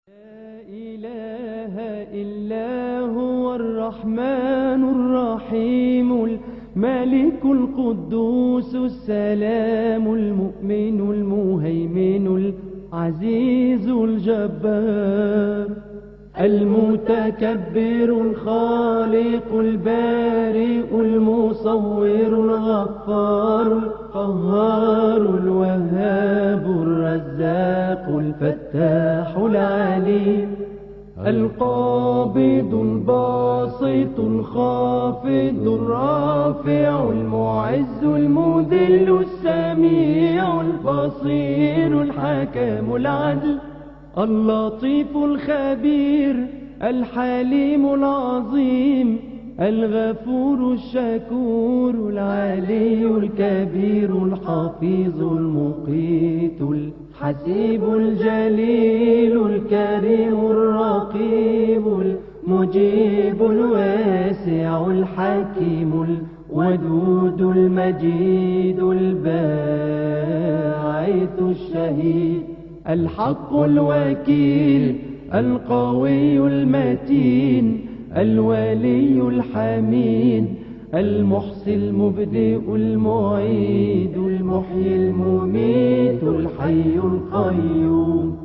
لا إله إلا هو الرحمن الرحيم الملك القدوس السلام المؤمن المهيمن العزيز الجبار المتكبر الخالق البارئ المصور الغفار القهار الوهاب الرزاق الفتاح العليم القابض الباسط الخافض الرافع المعز المذل السميع البصير الحكم العدل اللطيف الخبير الحليم العظيم الغفور الشكور العلي الكبير الحفيظ المقيت الحسيب الجليل الكريم الرقيب المجيب الواسع الحكيم الودود المجيد الباعث الشهيد الحق الوكيل القوي المتين الولي الحميد المحصي المبدئ المعيد المحيي المميت الحي القيوم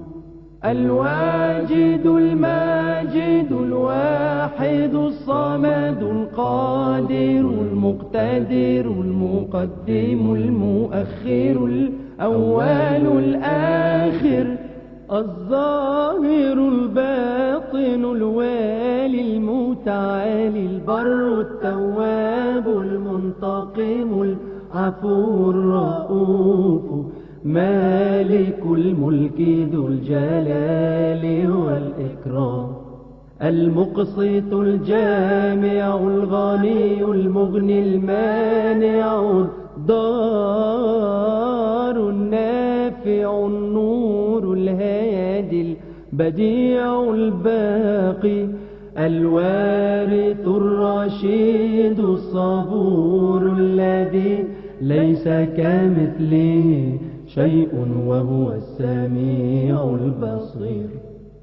الواجد الماجد الواحد الصمد القادر المقتدر المقدم المؤخر الأول الآخر الظاهر الباطن الوالي المتعالي البر التواب المنتقم العفو الرؤوف مالك الملك ذو الجلال والإكرام المقسط الجامع الغني المغني المانع الضار النافع النور الهادي البديع الباقي الوارث الرشيد الصبور الذي ليس كمثله شيء وهو السميع البصير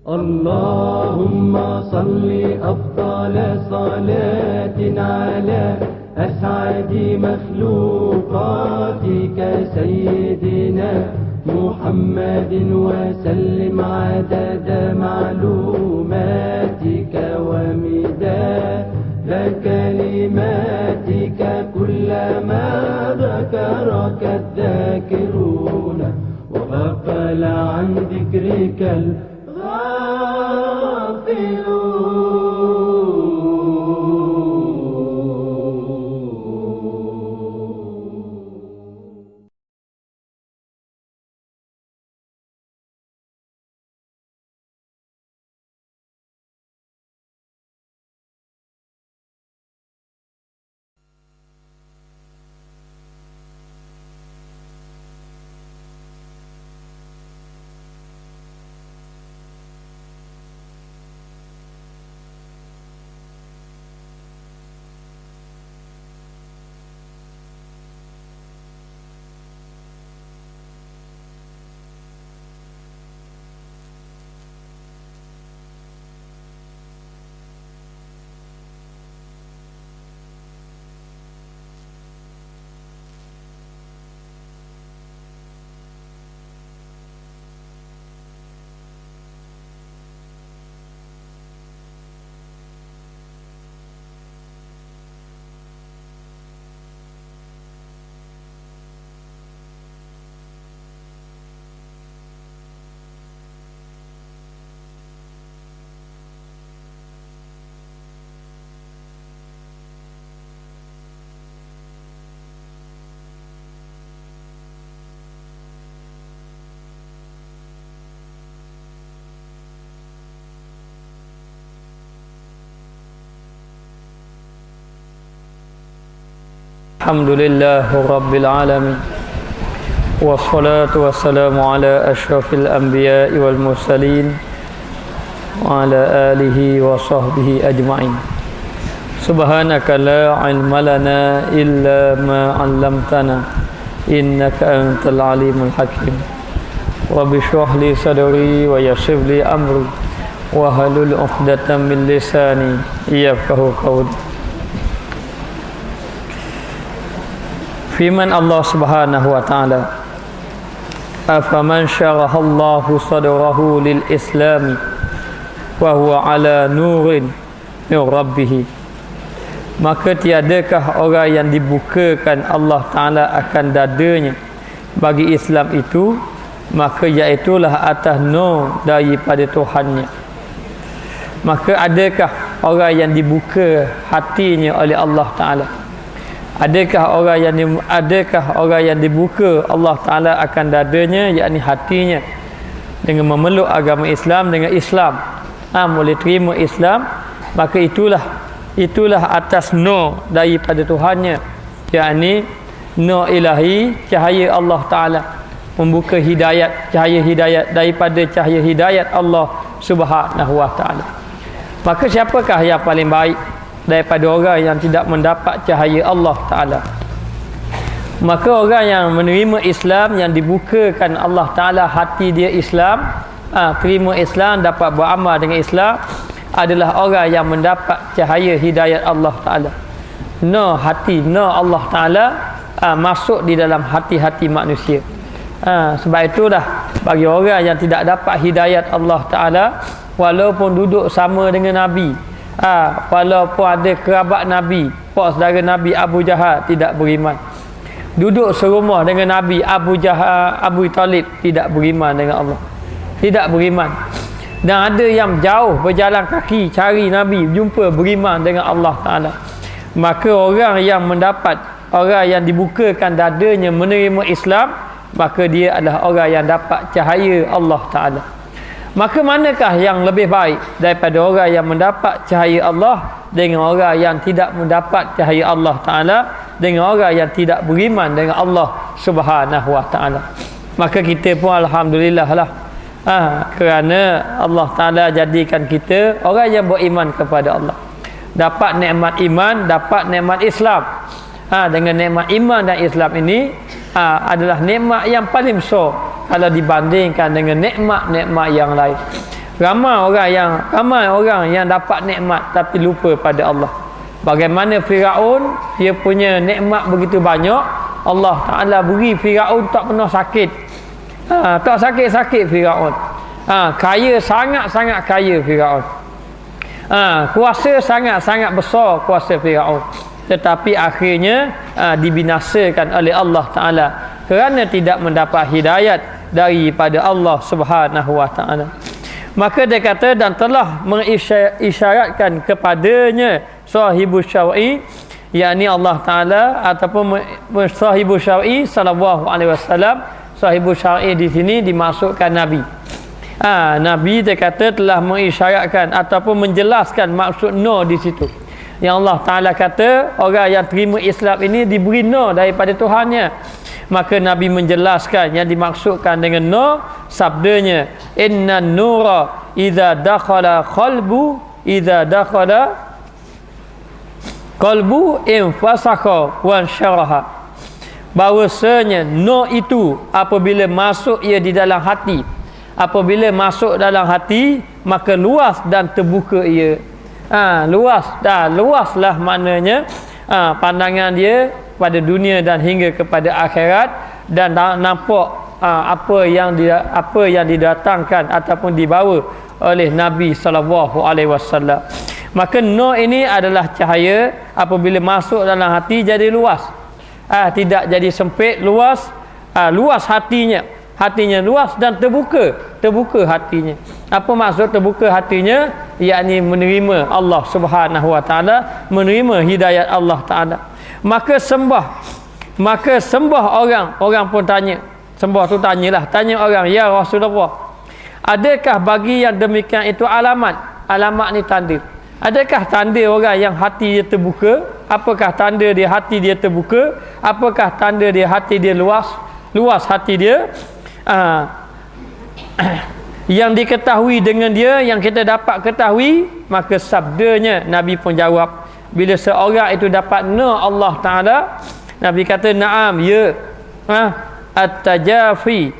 اللهم صل أفضل صلاة على أسعد مخلوقاتك سيدنا محمد وسلم عدد معلوماتك ومداد كلماتك كلما ذكرك الذاكرون وغفل عن ذكرك الغافلون Alhamdulillah Rabbil Alamin wassalatu wassalamu ala ashrafil anbiya'i wal mursalin wa ala alihi wa sahbihi ajma'in. Subhanaka la ilma lana illa ma 'allamtana innaka antal alimul hakim. Rabbi shrah li sadri wa yassir li amri wahlul 'uqdatam min lisani yafqahu qawli. Firman Allah Subhanahu wa taala, afaman syarahallahu sadrahu lil islami wa huwa ala nurin min rabbih, maka tiadakah orang yang dibukakan Allah Ta'ala akan dadanya bagi Islam itu, maka iaitulah atas nur daripada Tuhannya. Maka adakah orang yang dibuka hatinya oleh Allah Ta'ala? Adakah orang yang dibuka Allah Ta'ala akan dadanya, yakni hatinya, dengan memeluk agama Islam, dengan Islam boleh terima Islam, maka itulah atas nur daripada Tuhannya, yakni nur ilahi, cahaya Allah Ta'ala, membuka hidayat, cahaya hidayat daripada cahaya hidayat Allah Subhanahu wa Ta'ala. Maka siapakah yang paling baik daripada orang yang tidak mendapat cahaya Allah Ta'ala? Maka orang yang menerima Islam, yang dibukakan Allah Ta'ala hati dia Islam, terima Islam, dapat beramal dengan Islam, adalah orang yang mendapat cahaya hidayat Allah Ta'ala. Nur hati, nur Allah Ta'ala masuk di dalam hati-hati manusia. Sebab itulah bagi orang yang tidak dapat hidayat Allah Ta'ala, walaupun duduk sama dengan Nabi, walaupun ada kerabat Nabi, pak saudara Nabi Abu Jahal, tidak beriman. Duduk serumah dengan Nabi Abu Jahal, Abu Talib, tidak beriman dengan Allah, tidak beriman. Dan ada yang jauh berjalan kaki cari Nabi, jumpa, beriman dengan Allah Ta'ala. Maka orang yang mendapat, orang yang dibukakan dadanya menerima Islam, maka dia adalah orang yang dapat cahaya Allah Ta'ala. Maka manakah yang lebih baik daripada orang yang mendapat cahaya Allah dengan orang yang tidak mendapat cahaya Allah Ta'ala, dengan orang yang tidak beriman dengan Allah Subhanahu wa Ta'ala? Maka kita pun alhamdulillah lah, kerana Allah Ta'ala jadikan kita orang yang beriman kepada Allah, dapat nikmat iman, dapat nikmat Islam. Dengan nikmat iman dan Islam ini adalah nikmat yang paling besar kalau dibandingkan dengan nikmat-nikmat yang lain. Ramai orang yang dapat nikmat tapi lupa pada Allah. Bagaimana Firaun, dia punya nikmat begitu banyak, Allah Ta'ala beri Firaun tak pernah sakit. Tak sakit-sakit Firaun. Kaya, sangat-sangat kaya Firaun. Kuasa sangat-sangat besar kuasa Firaun. Tetapi akhirnya dibinasakan oleh Allah Ta'ala kerana tidak mendapat hidayat daripada Allah Subhanahu wa Ta'ala. Maka dia kata, dan telah mengisyaratkan kepadanya sahibus syar'i, yakni Allah Ta'ala ataupun sahibus syar'i sallallahu alaihi wasallam. Sahibus syar'i di sini dimaksudkan Nabi. Nabi dia kata telah mengisyaratkan ataupun menjelaskan maksud nur di situ. Yang Allah Ta'ala kata orang yang terima Islam ini diberi nur daripada Tuhannya. Maka Nabi menjelaskan yang dimaksudkan dengan nur, sabdanya, inna nura idza dakhala qalbu infasakha wa syaraha. Bahawasanya nur itu apabila masuk ia di dalam hati, apabila masuk dalam hati, maka luas dan terbuka ia. Luaslah maknanya pandangan dia pada dunia dan hingga kepada akhirat, dan nampak apa yang didatangkan ataupun dibawa oleh Nabi sallallahu alaihi wasallam. Maka nur ini adalah cahaya, apabila masuk dalam hati jadi luas. Tidak jadi sempit, luas. Luas hatinya luas dan terbuka hatinya. Apa maksud terbuka hatinya? Yakni menerima Allah Subhanahu wa Ta'ala, menerima hidayat Allah Ta'ala. Maka sembah orang pun tanya, tanya orang, ya Rasulullah, adakah bagi yang demikian itu alamat ni tanda? Adakah tanda orang yang hati dia terbuka? Apakah tanda dia hati dia terbuka? Apakah tanda dia hati dia luas hati dia? Yang diketahui dengan dia, yang kita dapat ketahui. Maka sabdanya, Nabi pun jawab, bila seorang itu dapat nur Allah Ta'ala, Nabi kata, na'am, ya, at-tajafi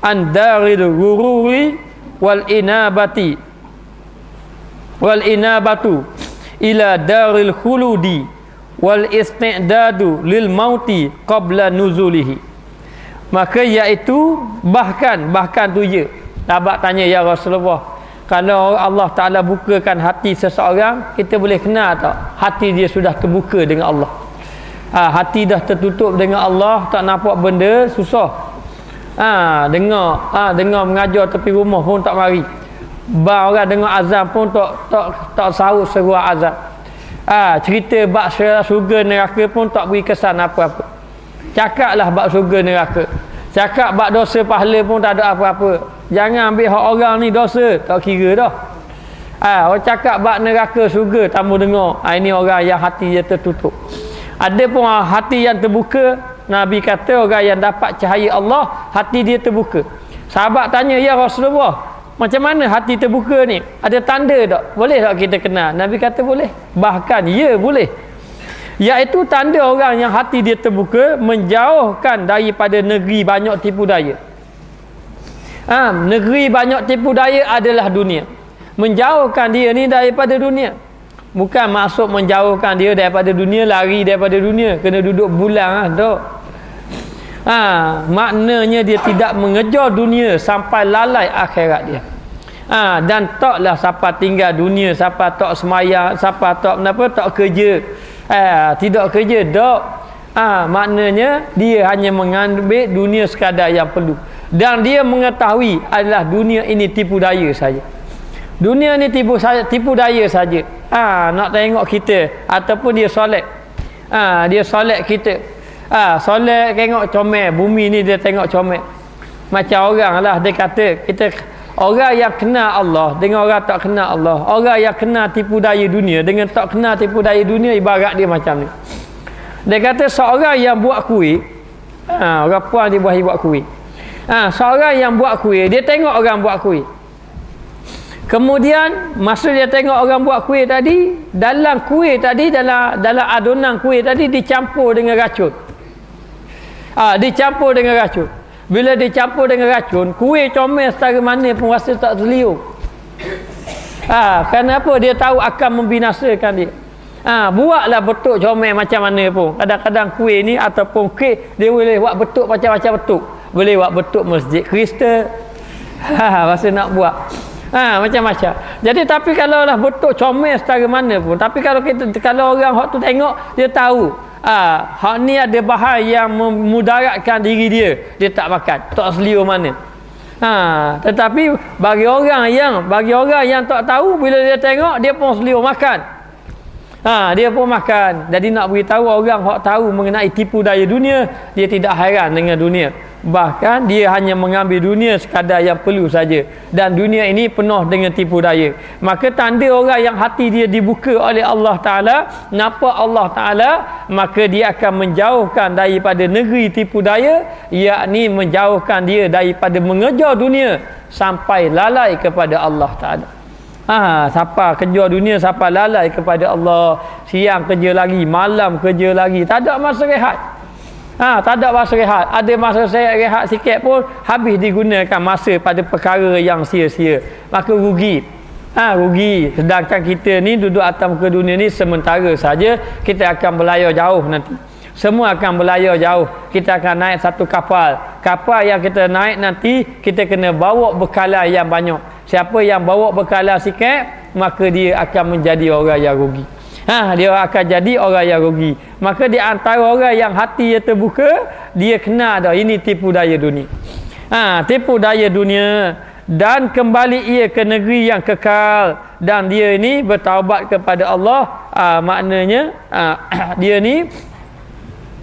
an daril ghururi wal inabati wal inabatu ila daril khuludi wal isti'dadu lil mauti qabla nuzulihi. Maka iaitu bahkan tu je. Sahabat tanya, ya Rasulullah, kalau Allah Ta'ala bukakan hati seseorang, kita boleh kenal tak hati dia sudah terbuka dengan Allah? Hati dah tertutup dengan Allah, tak nampak benda, susah. Dengar mengajar tepi rumah pun tak mari. Orang dengar azan pun tak sahut seruan azan. Cerita bab syurga neraka pun tak beri kesan apa-apa. Cakaplah bab syurga neraka, cakap bab dosa pahala pun tak ada apa-apa. Jangan ambil hak orang ni dosa, tak kira dah. Orang cakap bab neraka syurga, tamu dengar. Ini orang yang hati dia tertutup. Ada pun hati yang terbuka. Nabi kata orang yang dapat cahaya Allah, hati dia terbuka. Sahabat tanya, ya Rasulullah, macam mana hati terbuka ni? Ada tanda tak? Boleh tak kita kenal? Nabi kata boleh. Bahkan ya boleh. Iaitu tanda orang yang hati dia terbuka, menjauhkan daripada negeri banyak tipu daya. Negeri banyak tipu daya adalah dunia. Menjauhkan dia ni daripada dunia. Bukan maksud menjauhkan dia daripada dunia, lari daripada dunia, kena duduk bulan tak. Maknanya dia tidak mengejar dunia sampai lalai akhirat dia. Dan taklah siapa tinggal dunia, siapa tak semayang, siapa tak kerja. Tidak kerja tak. Maknanya dia hanya mengambil dunia sekadar yang perlu. Dan dia mengetahui adalah dunia ini tipu daya saja. Dunia ni tipu daya saja. Nak tengok kita ataupun dia solek. Dia solek kita. Solek tengok comel. Bumi ni dia tengok comel. Macam orang lah dia kata, kita orang yang kenal Allah dengan orang tak kenal Allah. Orang yang kenal tipu daya dunia dengan tak kenal tipu daya dunia, ibarat dia macam ni. Dia kata seorang yang buat kuih, orang puan dia buat kuih. Seorang yang buat kuih, dia tengok orang buat kuih. Kemudian masa dia tengok orang buat kuih tadi, dalam kuih tadi, dalam adonan kuih tadi dicampur dengan racun. Dicampur dengan racun. Bila dicampur dengan racun, kuih comel setara mana pun rasa tak terliur. Kenapa? Dia tahu akan membinasakan dia. Buatlah betuk comel macam mana pun. Kadang-kadang kuih ni ataupun kek, dia boleh buat betuk macam-macam betuk. Boleh buat betuk masjid kristal. Masa nak buat macam-macam. Jadi tapi kalau lah betul comel setara mana pun, tapi kalau orang hak tu tengok, dia tahu hak ni ada bahan yang memudaratkan diri dia, dia tak makan, tak seliur mana. Tetapi bagi orang yang tak tahu, bila dia tengok dia pun seliur makan. Dia pun makan. Jadi nak beritahu orang hak tahu mengenai tipu daya dunia, dia tidak hairan dengan dunia. Bahkan dia hanya mengambil dunia sekadar yang perlu saja. Dan dunia ini penuh dengan tipu daya. Maka tanda orang yang hati dia dibuka oleh Allah Ta'ala, nampak Allah Ta'ala, maka dia akan menjauhkan daripada negeri tipu daya, yakni menjauhkan dia daripada mengejar dunia sampai lalai kepada Allah Ta'ala. Siapa kejar dunia sampai lalai kepada Allah, siang kerja lagi, malam kerja lagi, tak ada masa rehat. Tak ada masa rehat. Ada masa saya rehat sikit pun habis digunakan masa pada perkara yang sia-sia. Maka rugi. Rugi. Sedangkan kita ni duduk atas muka dunia ni sementara saja. Kita akan berlayar jauh nanti. Semua akan berlayar jauh. Kita akan naik satu kapal. Kapal yang kita naik nanti, kita kena bawa bekalan yang banyak. Siapa yang bawa bekalan sikit, maka dia akan menjadi orang yang rugi. Dia akan jadi orang yang rugi. Maka di antara orang yang hati dia terbuka, dia kenal dah ini tipu daya dunia. Tipu daya dunia, dan kembali ia ke negeri yang kekal, dan dia ini bertaubat kepada Allah. Maknanya dia ni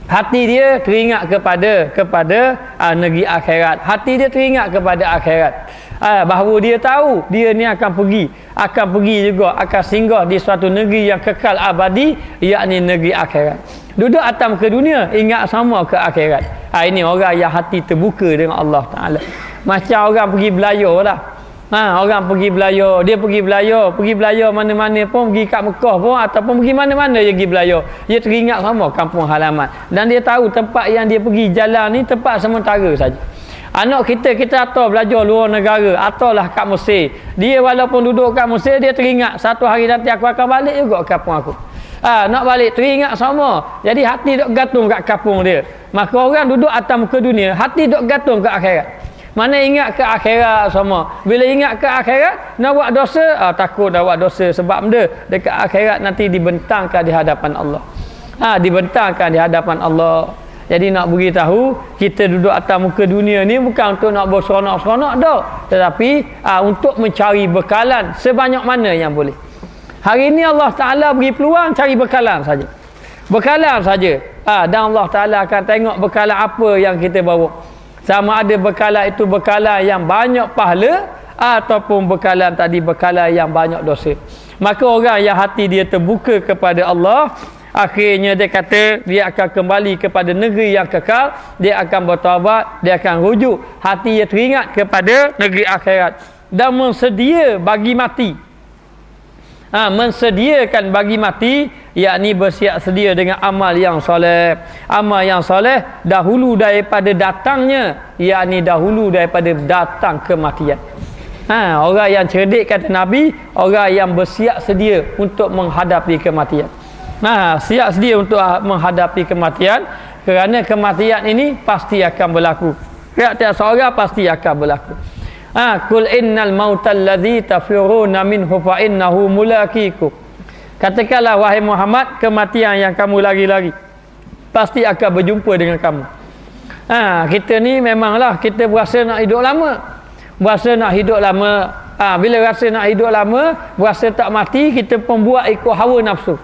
hati dia teringat kepada negeri akhirat. Hati dia teringat kepada akhirat. Bahawa dia tahu dia ni akan pergi juga, akan singgah di suatu negeri yang kekal abadi, yakni negeri akhirat. Duduk atas muka dunia, ingat sama ke akhirat. Ini orang yang hati terbuka dengan Allah Ta'ala. Macam orang pergi belayar lah. Orang pergi belayar, dia pergi belayar mana-mana pun, pergi kat Mekah pun ataupun pergi mana-mana dia pergi belayar, dia teringat sama kampung halaman, dan dia tahu tempat yang dia pergi jalan ni tempat sementara saja. Anak kita atur belajar luar negara, aturlah kat Mesir. Dia walaupun duduk kat Mesir, dia teringat satu hari nanti aku akan balik juga ke kampung aku. Nak balik teringat sama. Jadi hati dok gantung kat kampung dia. Maka orang duduk atas muka dunia, hati dok gantung kat akhirat. Mana ingat ke akhirat sama. Bila ingat ke akhirat, nak buat dosa, takut nak buat dosa sebab benda dekat akhirat nanti dibentangkan di hadapan Allah. Dibentangkan di hadapan Allah. Jadi nak beritahu, kita duduk atas muka dunia ni bukan untuk nak berseronok-seronok dah, tetapi untuk mencari bekalan sebanyak mana yang boleh. Hari ni Allah Ta'ala beri peluang cari bekalan saja. Bekalan saja. Dan Allah Ta'ala akan tengok bekalan apa yang kita bawa. Sama ada bekalan itu bekalan yang banyak pahala ataupun bekalan tadi bekalan yang banyak dosa. Maka orang yang hati dia terbuka kepada Allah, akhirnya dia kata dia akan kembali kepada negeri yang kekal, dia akan bertaubat, dia akan rujuk, hati dia teringat kepada negeri akhirat dan mensedia bagi mati. Mensediakan bagi mati, yakni bersiap sedia dengan amal yang soleh. Amal yang soleh dahulu daripada datangnya, yakni dahulu daripada datang kematian. Orang yang cerdik kata Nabi, orang yang bersiap sedia untuk menghadapi kematian. Siap sedia untuk menghadapi kematian, kerana kematian ini pasti akan berlaku. Tiap-tiap seorang pasti akan berlaku. Qul innal mautal ladzi tafiruna minhu fa innahu mulaqikum. Katakanlah wahai Muhammad, kematian yang kamu lari-lari pasti akan berjumpa dengan kamu. Kita ni memanglah kita berasa nak hidup lama. Berasa nak hidup lama. Bila rasa nak hidup lama, berasa tak mati, kita pun buat ikut hawa nafsu.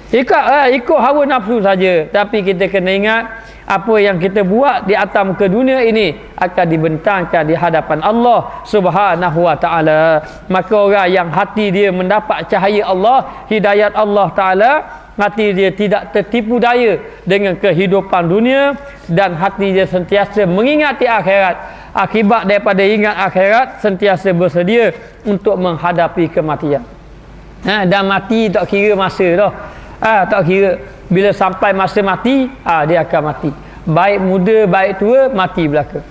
Ikut hawa nafsu saja. Tapi kita kena ingat, apa yang kita buat di atas muka dunia ini akan dibentangkan di hadapan Allah Subhanahu wa ta'ala. Maka orang yang hati dia mendapat cahaya Allah, hidayat Allah ta'ala, hati dia tidak tertipu daya dengan kehidupan dunia, dan hati dia sentiasa mengingati akhirat. Akibat daripada ingat akhirat, sentiasa bersedia untuk menghadapi kematian. Dan mati tak kira masa dah. Tak kira. Bila sampai masa mati, dia akan mati. Baik muda, baik tua, mati belaka.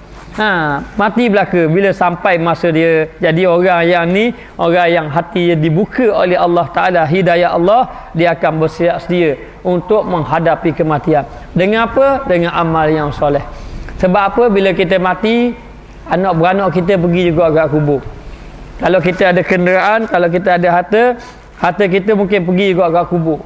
Mati belaka bila sampai masa dia. Jadi orang yang ni, orang yang hati dia dibuka oleh Allah Ta'ala, hidayah Allah, dia akan bersiap sedia untuk menghadapi kematian. Dengan apa? Dengan amal yang soleh. Sebab apa? Bila kita mati, anak beranak kita pergi juga agak kubur. Kalau kita ada kenderaan, kalau kita ada harta kita mungkin pergi juga agak kubur.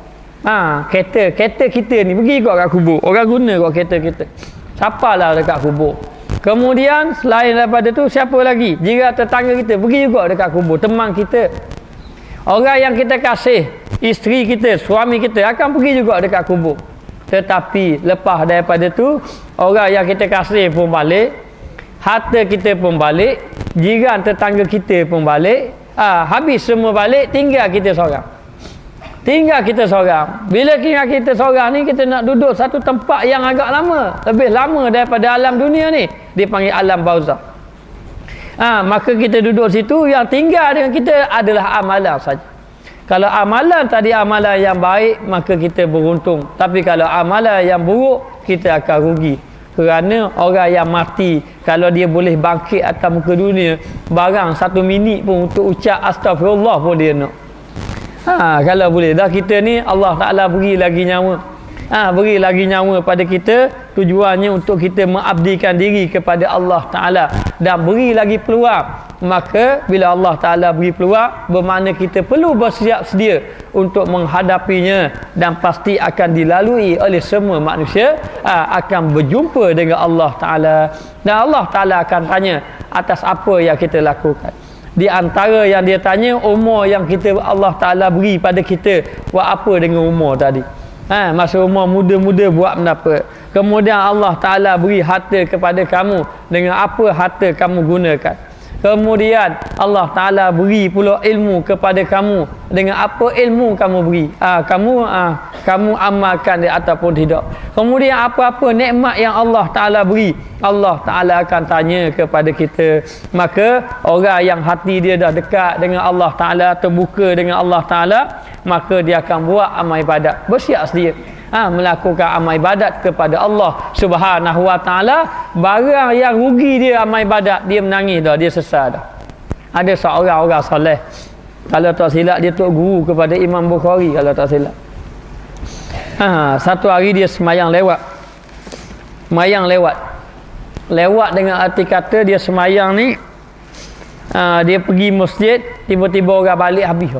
Kereta kita ni pergi kot kat kubur. Orang guna kot kereta kita. Siapalah dekat kubur. Kemudian selain daripada tu, siapa lagi? Jiran tetangga kita pergi juga dekat kubur. Teman kita, orang yang kita kasih, isteri kita, suami kita akan pergi juga dekat kubur. Tetapi lepas daripada tu, orang yang kita kasih pun balik, harta kita pun balik, jiran tetangga kita pun balik. Habis semua balik, tinggal kita seorang. Bila kita seorang ni, kita nak duduk satu tempat yang agak lama, lebih lama daripada alam dunia ni, dipanggil alam barzakh. Maka kita duduk situ, yang tinggal dengan kita adalah amalan saja. Kalau amalan tadi amalan yang baik, maka kita beruntung. Tapi kalau amalan yang buruk, kita akan rugi. Kerana orang yang mati, kalau dia boleh bangkit atas muka dunia, barang 1 minit pun untuk ucap astagfirullah pun dia nak. Kalau boleh dah, kita ni Allah Ta'ala beri lagi nyawa. Beri lagi nyawa pada kita, tujuannya untuk kita mengabdikan diri kepada Allah Ta'ala dan beri lagi peluang. Maka bila Allah Ta'ala beri peluang, bermakna kita perlu bersiap sedia untuk menghadapinya, dan pasti akan dilalui oleh semua manusia, akan berjumpa dengan Allah Ta'ala, dan Allah Ta'ala akan tanya atas apa yang kita lakukan. Di antara yang dia tanya, umur yang kita Allah Ta'ala beri pada kita, buat apa dengan umur tadi? Masa umur muda-muda buat apa? Kemudian Allah Ta'ala beri harta kepada kamu, dengan apa harta kamu gunakan? Kemudian Allah Ta'ala beri pula ilmu kepada kamu, dengan apa ilmu kamu beri? Kamu amalkan dia ataupun tidak? Kemudian apa-apa nikmat yang Allah Ta'ala beri, Allah Ta'ala akan tanya kepada kita. Maka orang yang hati dia dah dekat dengan Allah Ta'ala, terbuka dengan Allah Ta'ala, maka dia akan buat amal ibadat, bersiap sedia. melakukan amal ibadat kepada Allah Subhanahu wa taala, barang yang rugi dia amal ibadat, dia menangis dah, dia sesal dah. Ada seorang orang soleh, kalau tak silap dia tok guru kepada Imam Bukhari kalau tak silap. Satu hari dia semayang lewat dengan arti kata dia semayang ni, dia pergi masjid, tiba-tiba orang balik habis.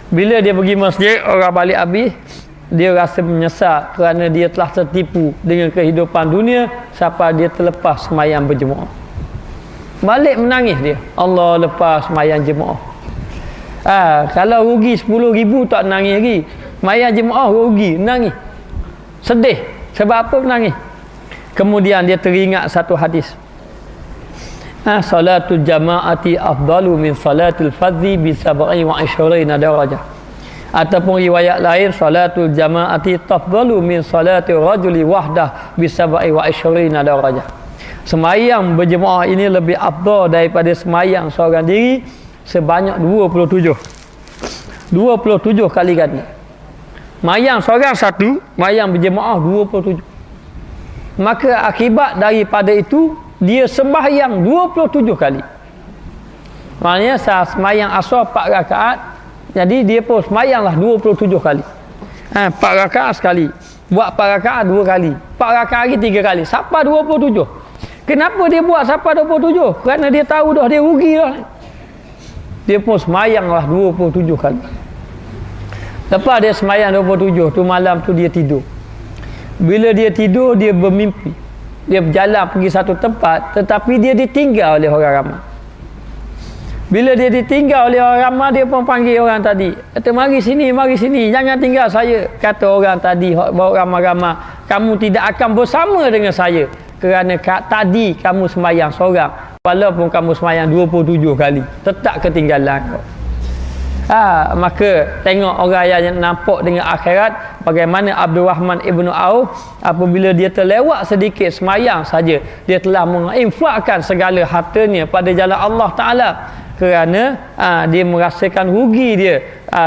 Bila dia pergi masjid, orang balik habis, dia rasa menyesal kerana dia telah tertipu dengan kehidupan dunia sampai dia terlepas semayang berjemaah. Balik menangis dia, Allah lepas semayang jemaah. Kalau rugi 10,000 tak nangis lagi, semayang jemaah rugi, nangis, sedih. Sebab apa menangis? Kemudian dia teringat satu hadis, salatul jama'ati afdalu min salatul fadhi bi 27 darajah. Ataupun riwayat lain, salatul jama'ati tafdalu min salatul rajuli wahdah bi 27 darajah. Semayang berjemaah ini lebih afdal daripada semayang seorang diri sebanyak 27 kali ganda. Mayang seorang satu, mayang berjemaah 27. Maka akibat daripada itu, dia sembahyang 27 kali. Maknanya semayang asar 4 rakaat, jadi dia pun sembahyanglah 27 kali. 4 rakaat sekali, buat 4 rakaat 2 kali, 4 rakaat lagi 3 kali, sampai 27. Kenapa dia buat sampai 27? Kerana dia tahu dah dia rugi dah. Dia pun sembahyanglah 27 kali. Lepas dia sembahyang 27 tu, malam tu dia tidur. Bila dia tidur, dia bermimpi. Dia berjalan pergi satu tempat, tetapi dia ditinggal oleh orang ramai. Bila dia ditinggal oleh orang ramai, dia pun panggil orang tadi. Kata, mari sini, jangan tinggal saya. Kata orang tadi, bawa ramai-ramai, kamu tidak akan bersama dengan saya. Kerana tadi kamu sembahyang seorang, walaupun kamu sembahyang 27 kali, tetap ketinggalan kau. Maka tengok orang yang nampak dengan akhirat, bagaimana Abdul Rahman Ibnu Auf apabila dia terlewat sedikit semayang saja, dia telah menginfakkan segala hartanya pada jalan Allah Ta'ala, kerana dia merasakan rugi dia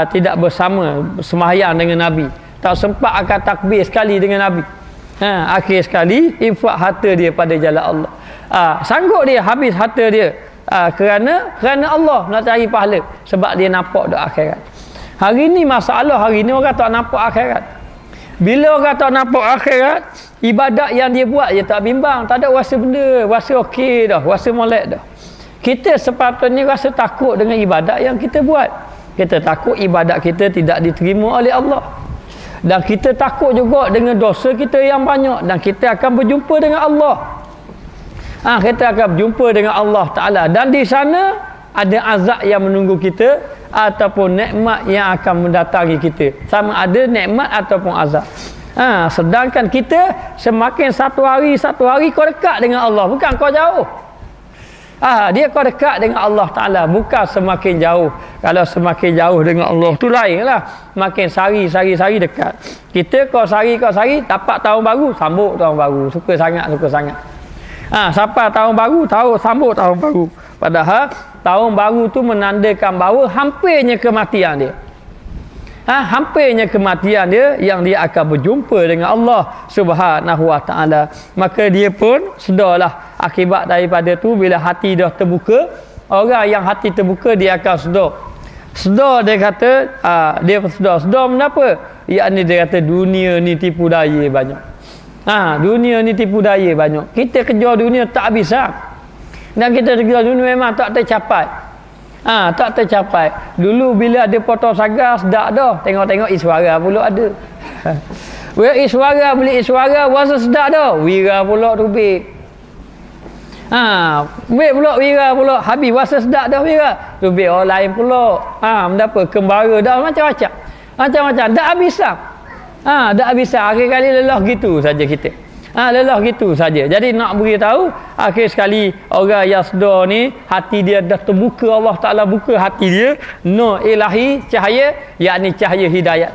tidak bersama semayang dengan Nabi, tak sempat akan takbir sekali dengan Nabi. Akhir sekali infak harta dia pada jalan Allah. Sanggup dia habis harta dia kerana Allah nak cari pahala, sebab dia nampak dak akhirat. Hari ni masalah, hari ni orang tak nampak akhirat. Bila orang tak nampak akhirat, ibadat yang dia buat dia tak bimbang, tak ada rasa benda, rasa okey dah, rasa molek dah. Kita sepatutnya rasa takut dengan ibadat yang kita buat. Kita takut ibadat kita tidak diterima oleh Allah. Dan kita takut juga dengan dosa kita yang banyak, dan kita akan berjumpa dengan Allah. Kita akan berjumpa dengan Allah Ta'ala, dan di sana ada azab yang menunggu kita ataupun nikmat yang akan mendatangi kita, sama ada nikmat ataupun azab. Sedangkan kita semakin satu hari kau dekat dengan Allah, bukan kau jauh. Dia kau dekat dengan Allah Ta'ala, bukan semakin jauh. Kalau semakin jauh dengan Allah tu lain lah, makin sari dekat. Kita kau sari dapat tahun baru, sambut tahun baru, suka sangat. Sampai tahun baru, sambut tahun baru. Padahal tahun baru tu menandakan bahawa hampirnya kematian dia. Hampirnya kematian dia, yang dia akan berjumpa dengan Allah Subhanahu wa Ta'ala. Maka dia pun sedarlah akibat daripada tu. Bila hati dah terbuka, orang yang hati terbuka dia akan sedar. Dia kata, dia sedar kenapa? Iaitu dia kata dunia ni tipu daya banyak. Dunia ni tipu daya banyak. Kita kejar dunia tak habis. Dan kita kejar dunia memang tak tercapai. Tak tercapai. Dulu bila ada potong sagar, sedap dah. Tengok-tengok iswara pula ada. Beli iswara rasa sedap dah. Wira pula rubik. Pula wira pula. Habis rasa sedap dah wira. Rubik orang lain pula. Mendapat kembara dah, macam-macam. Tak habis lah. Tak habis lah. Akhir kali lelah gitu saja kita. Lelah gitu saja. Jadi nak beritahu, akhir sekali orang yang sedar ni, hati dia dah terbuka, Allah Ta'ala buka hati dia, nur ilahi, cahaya, yakni cahaya hidayat.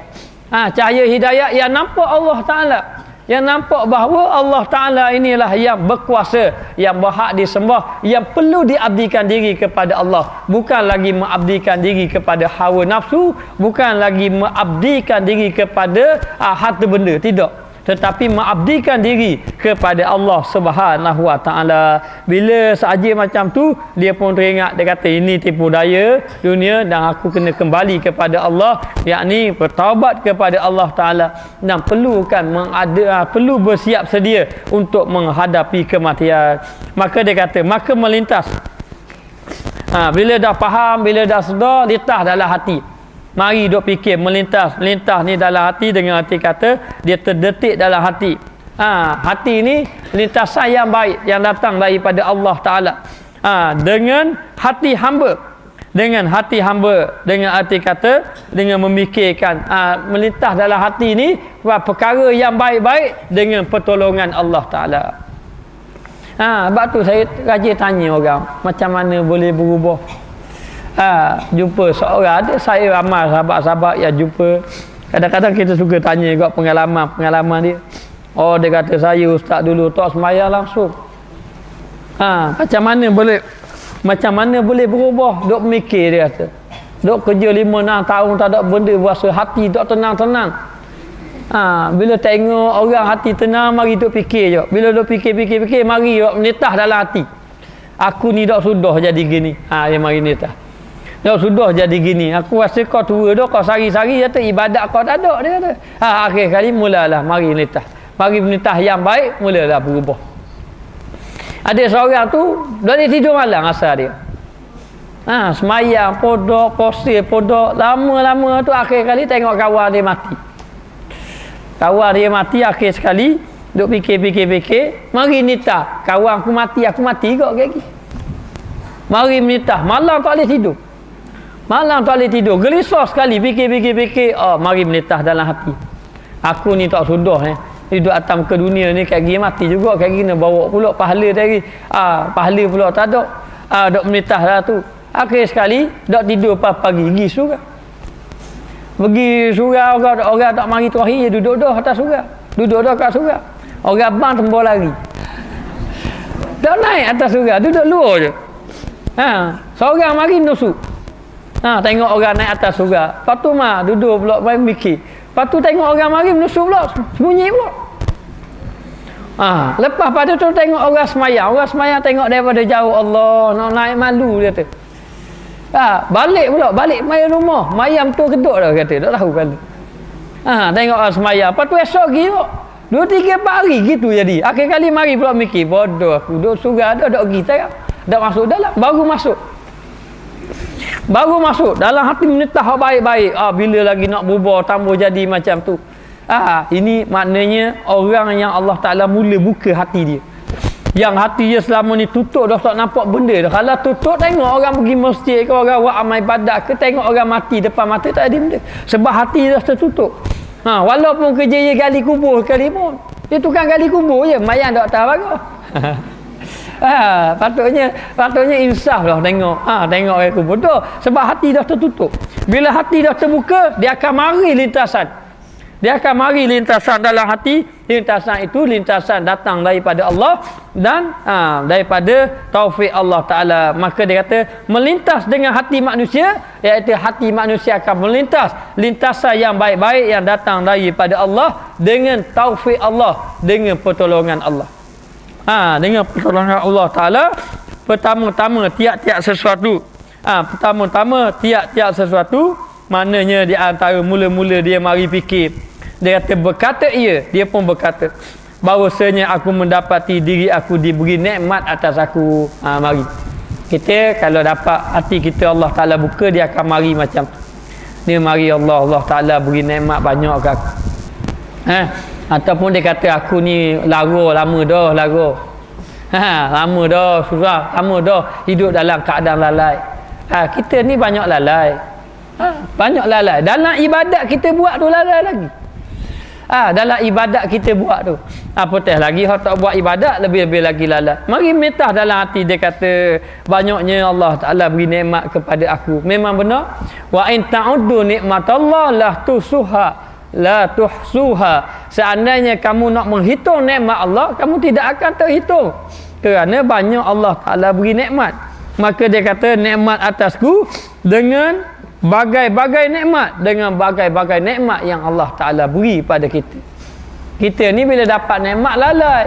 Cahaya hidayat yang nampak Allah Ta'ala. yang nampak bahawa Allah Ta'ala inilah yang berkuasa, yang berhak disembah, yang perlu diabdikan diri kepada Allah, bukan lagi mengabdikan diri kepada hawa nafsu, bukan lagi mengabdikan diri kepada harta benda, tidak, tetapi mengabdikan diri kepada Allah Subhanahu Wa Taala. Bila saja macam tu, dia pun teringat, dia kata ini tipu daya dunia dan aku kena kembali kepada Allah, yakni bertaubat kepada Allah Taala, dan perlu bersiap sedia untuk menghadapi kematian. Maka dia kata, maka melintas. Bila dah faham, bila dah sedar, lintas dalam hati. Mari duk fikir, melintas ni dalam hati, dengan hati kata dia terdetik dalam hati. Hati ni lintasan yang baik yang datang daripada Allah Taala. Dengan hati hamba, dengan hati kata, dengan memikirkan, melintas dalam hati ni perkara yang baik-baik dengan pertolongan Allah Taala. Sebab tu saya rajin tanya orang, macam mana boleh berubah. Jumpa seorang, ada saya ramai sahabat-sahabat yang jumpa, kadang-kadang kita suka tanya juga pengalaman dia. Dia kata, saya ustaz dulu tak sembahyang langsung. Macam mana boleh berubah? Duk mikir, dia kata. Duk kerja 5-6 tahun tak ada benda, rasa hati tak tenang-tenang. Bila tengok orang hati tenang, mari duk fikir je. Bila duk fikir, mari duk menitah dalam hati. Aku ni dak sudah jadi gini. Dia mari nitah. Dah sudah jadi gini, aku rasa kau tua dah, kau sari-sari kata ibadat kau tak ada, dia kata. Akhir kali mulalah mari menitah yang baik, mulalah berubah. Ada seorang tu dari tidur malam asal dia. Semayang podok, posir podok, lama-lama tu akhir kali tengok kawan dia mati. Kawan dia mati akhir sekali, duk fikir, mari nitah. Kawan aku mati kok lagi. Mari menitah, malam tak boleh tidur. Gelisah sekali, fikir. Mari menitah dalam hati. Aku ni tak sudah hidup atam ke dunia ni, kat gini mati juga, kat gini bawa pula pahala tadi. Pahala pula tak ada. Dok menitah lah tu. Akhir sekali dok tidur pagi pergi surau. Orang tak mari terakhir, duduk dah atas surau. Duduk dah kat surau. Orang bang tembok lari. Tak naik atas surau, duduk luar je. Seorang mari nusuk. Tengok orang naik atas surau. Lepas tu duduk pula main mikir. Lepas tu tengok orang mari menusuk pula, sembunyi pula. Lepas pada tu tengok orang semayang. Orang semayang tengok daripada jauh, Allah, nak naik malu, dia kata. Balik main rumah. Mayam tu keduk dah, kata. Tak tahu kata. Tengok orang semayang. Lepas tu esok pergi pula. 2-3 hari gitu jadi. Akhir kali mari pula mikir, bodoh aku. Duduk surau ada, duduk kita. Dah masuk dalam, baru masuk dalam hati menitah baik-baik. Bila lagi nak berubah, tambah jadi macam tu. Ini maknanya orang yang Allah Ta'ala mula buka hati dia. Yang hati dia selama ni tutup dah, tak nampak benda dah. Kalau tutup, tengok orang pergi masjid ke, orang buat amal ibadat ke, tengok orang mati depan mata, tak ada benda. Sebab hati dah tertutup. Walaupun kerja dia gali kubur sekalipun, dia tukang gali kubur je, mayang tak tahu bagus. Patutnya insaf lah tengok orang kubur tu, sebab hati dah tertutup. Bila hati dah terbuka, dia akan mari lintasan dalam hati. Lintasan itu lintasan datang daripada Allah dan daripada taufik Allah Ta'ala. Maka dia kata melintas dengan hati manusia, iaitu hati manusia akan melintas lintasan yang baik-baik yang datang daripada Allah dengan taufik Allah, dengan pertolongan Allah. Dengan pertolongan Allah Ta'ala. Pertama-tama tiap-tiap sesuatu, maknanya di antara mula-mula dia mari fikir. Dia kata berkata dia pun berkata bahawasanya aku mendapati diri aku diberi nikmat atas aku. Mari kita kalau dapat hati kita Allah Ta'ala buka, dia akan mari macam tu. Dia mari Allah Ta'ala beri nikmat banyak ke aku. Ataupun dia kata aku ni lama dah susah, lama dah hidup dalam keadaan lalai. Kita ni banyak lalai. Dalam ibadat kita buat tu lalai lagi. Dalam ibadat kita buat tu, apatah lagi hak tak buat ibadat, lebih-lebih lagi lalai. Mari metah dalam hati, dia kata banyaknya Allah Ta'ala beri nikmat kepada aku. Memang benar. Wa in ta'uddu nikmatallah la tusuha. la tuhsuha. Seandainya kamu nak menghitung nikmat Allah, kamu tidak akan terhitung. Kerana banyak Allah Ta'ala beri nikmat. Maka dia kata nikmat atasku dengan bagai-bagai nikmat, dengan bagai-bagai nikmat yang Allah Ta'ala beri pada kita. Kita ni bila dapat nikmat lalai.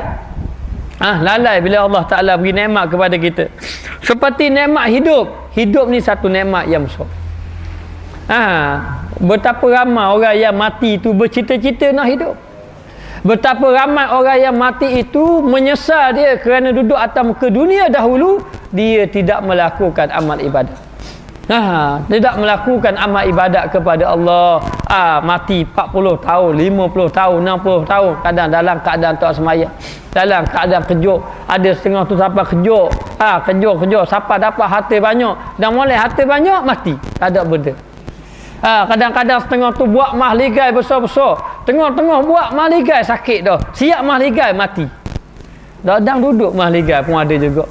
Lalai bila Allah Ta'ala beri nikmat kepada kita. Seperti nikmat hidup. Hidup ni satu nikmat yang besar. Betapa ramai orang yang mati itu bercita-cita nak hidup. Betapa ramai orang yang mati itu menyesal dia kerana duduk atas muka dunia dahulu dia tidak melakukan amal ibadat. Tidak melakukan amal ibadat kepada Allah. Mati 40 tahun, 50 tahun, 60 tahun, kadang dalam keadaan tak sembahyang, dalam keadaan kejut. Ada setengah tu sampai kejut. Kejut sampai dapat harta banyak, dan mulai harta banyak mati. Tak ada benda. Kadang-kadang setengah tu buat mahligai besar-besar, tengah-tengah buat mahligai sakit dah, siap mahligai mati. Dadang duduk mahligai pun ada juga.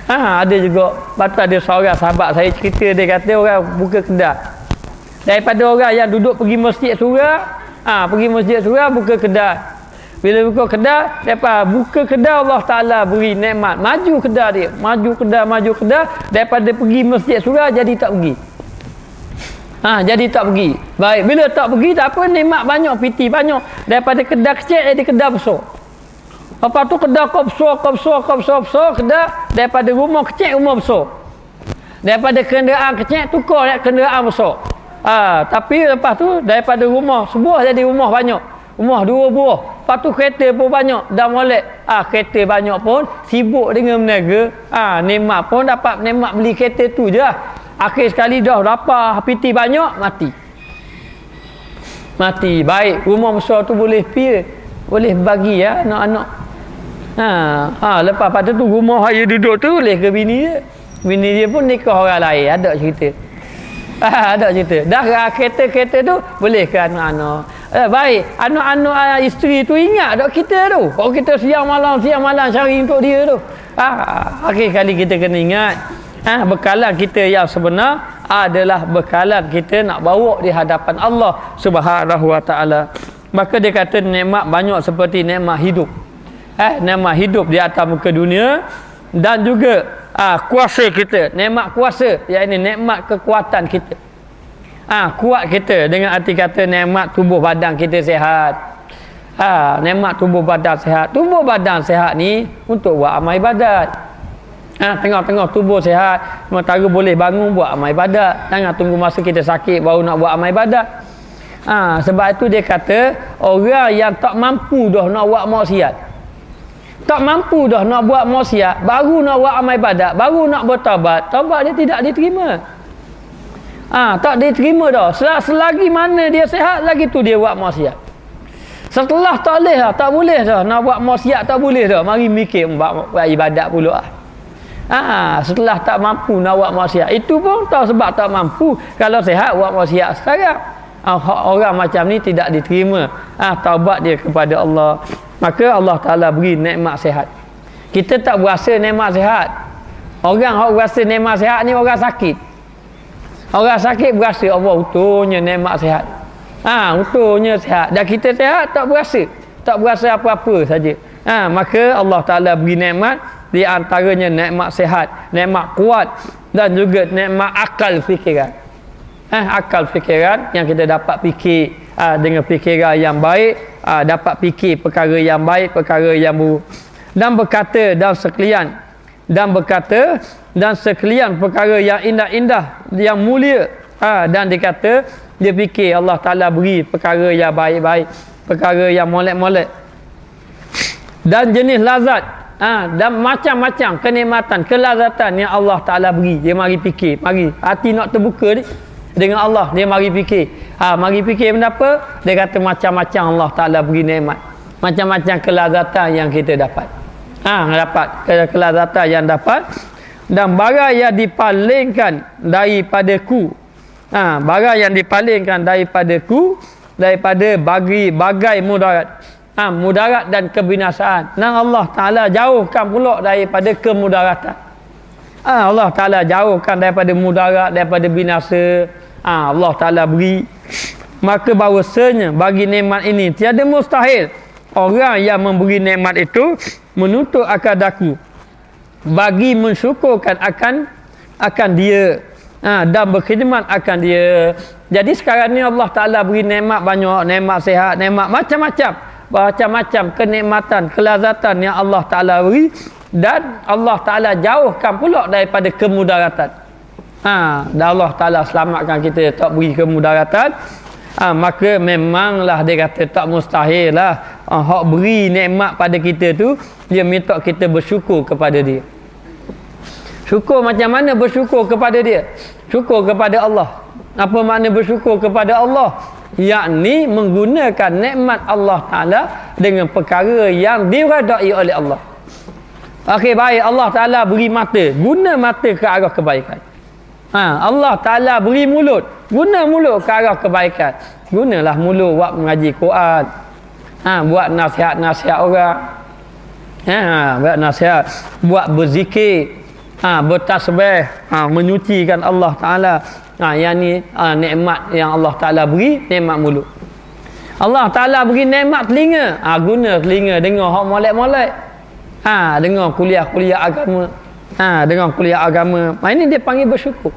Ada juga. Lepas ada seorang sahabat saya cerita, dia kata orang buka kedai. Daripada orang yang duduk pergi masjid surah, pergi masjid surah buka kedai. Bila buka kedai, lepas buka kedai Allah Ta'ala beri nikmat, maju kedai dia, maju kedai, daripada pergi masjid surah jadi tak pergi. Jadi tak pergi. Baik, bila tak pergi tak apa, nikmat banyak, piti banyak. Daripada kedai kecil jadi kedai besar. Lepas tu kedai kau besar, kedai daripada rumah kecil rumah besar. Daripada kenderaan kecil tukar kenderaan besar. Tapi lepas tu daripada rumah sebuah jadi rumah banyak. Rumah 2 buah. Lepas tu kereta pun banyak. Dah molek. Kereta banyak pun sibuk dengan berniaga. Nikmat pun dapat nikmat beli kereta tu je lah. Akhir sekali dah dapat piti banyak, mati. Baik, rumah besar tu boleh boleh bagi anak-anak. Lepas pada tu rumah saya duduk tu boleh ke bini dia. Bini dia pun nikah orang lain, ada cerita. Ada cerita. Dah kereta tu boleh ke anak-anak. Baik, anak-anak isteri tu ingat tak kita tu. Kalau kita siang malam cari untuk dia tu. Akhir kali kita kena ingat. Bekalan kita yang sebenar adalah bekalan kita nak bawa di hadapan Allah Subhanahu Wa Ta'ala. Maka dia kata nikmat banyak seperti nikmat hidup. Nikmat hidup di atas muka dunia, dan juga kuasa kita, nikmat kuasa, iaitu nikmat kekuatan kita. Kuat kita, dengan arti kata nikmat tubuh badan kita sihat. Nikmat tubuh badan sihat. Tubuh badan sihat ni untuk buat amal ibadat. Tengah-tengah tubuh sihat, sementara boleh bangun buat amal ibadat. Jangan tunggu masa kita sakit baru nak buat amal ibadat. Sebab itu dia kata orang yang tak mampu dah nak buat maksiat, tak mampu dah nak buat maksiat, baru nak buat amal ibadat, baru nak bertaubat, taubat dia tidak diterima. Tak diterima dah. Selagi mana dia sihat, lagi tu dia buat maksiat. Setelah tak boleh dah, tak boleh dah nak buat maksiat, tak boleh dah, mari mikir buat ibadat pula. Setelah tak mampu nak buat maksiat, itu pun tahu sebab tak mampu. Kalau sihat buat maksiat sekarang, orang macam ni tidak diterima taubat dia kepada Allah. Maka Allah Ta'ala beri nikmat sihat. Kita tak berasa nikmat sihat. Orang yang berasa nikmat sihat ni orang sakit. Orang sakit berasa Allah utuhnya nikmat sihat. Utuhnya sihat. Dan kita sihat tak berasa apa-apa saja. Maka Allah Ta'ala beri nikmat, di antaranya nikmat sihat, nikmat kuat, dan juga nikmat akal fikiran. Akal fikiran yang kita dapat fikir dengan fikiran yang baik, dapat fikir perkara yang baik, perkara yang buruk, dan berkata dan sekalian perkara yang indah-indah, yang mulia. Dan dikata dia fikir Allah Ta'ala beri perkara yang baik-baik, perkara yang molek-molek, dan jenis lazat, dan macam-macam kenikmatan, kelazatan yang Allah Ta'ala beri. Dia mari fikir, mari hati nak terbuka ni dengan Allah, dia mari fikir. Mari fikir benda apa? Dia kata macam-macam Allah Ta'ala beri nikmat, macam-macam kelazatan yang kita dapat. Dapat kelazatan yang dapat, dan barang yang dipalingkan daripadaku, barang yang dipalingkan daripada bagai mudarat, mudarat dan kebinasaan. Dan Allah Ta'ala jauhkan pula daripada kemudaratan. Allah Ta'ala jauhkan daripada mudarat, daripada binasa. Allah Ta'ala beri maka bahawasanya bagi nikmat ini tiada mustahil orang yang memberi nikmat itu menuntut akan daku bagi mensyukurkan akan dia, dan berkhidmat akan dia. Jadi sekarang ni Allah Ta'ala beri nikmat banyak, nikmat sihat, nikmat macam-macam kenikmatan, kelazatan yang Allah Ta'ala beri, dan Allah Ta'ala jauhkan pula daripada kemudaratan. Dan Allah Ta'ala selamatkan kita tak beri kemudaratan. Maka memanglah dia kata tak mustahil lah hak beri nikmat pada kita tu, dia minta kita bersyukur kepada dia. Syukur macam mana bersyukur kepada dia? Syukur kepada Allah. Apa makna bersyukur kepada Allah? Yakni menggunakan nikmat Allah Ta'ala dengan perkara yang diredai oleh Allah. Okey, baik, Allah Ta'ala beri mata, guna mata ke arah kebaikan. Allah Ta'ala beri mulut, guna mulut ke arah kebaikan. Gunalah mulut buat mengaji Quran, buat nasihat-nasihat orang, buat nasihat, buat berzikir, bertasbih, menyucikan Allah Ta'ala. Yang ni nikmat yang Allah Ta'ala beri, nikmat mulut. Allah Ta'ala beri nikmat telinga, guna telinga dengar hak molek-molek, dengar kuliah-kuliah agama, dengar kuliah agama. Ini dia panggil bersyukur.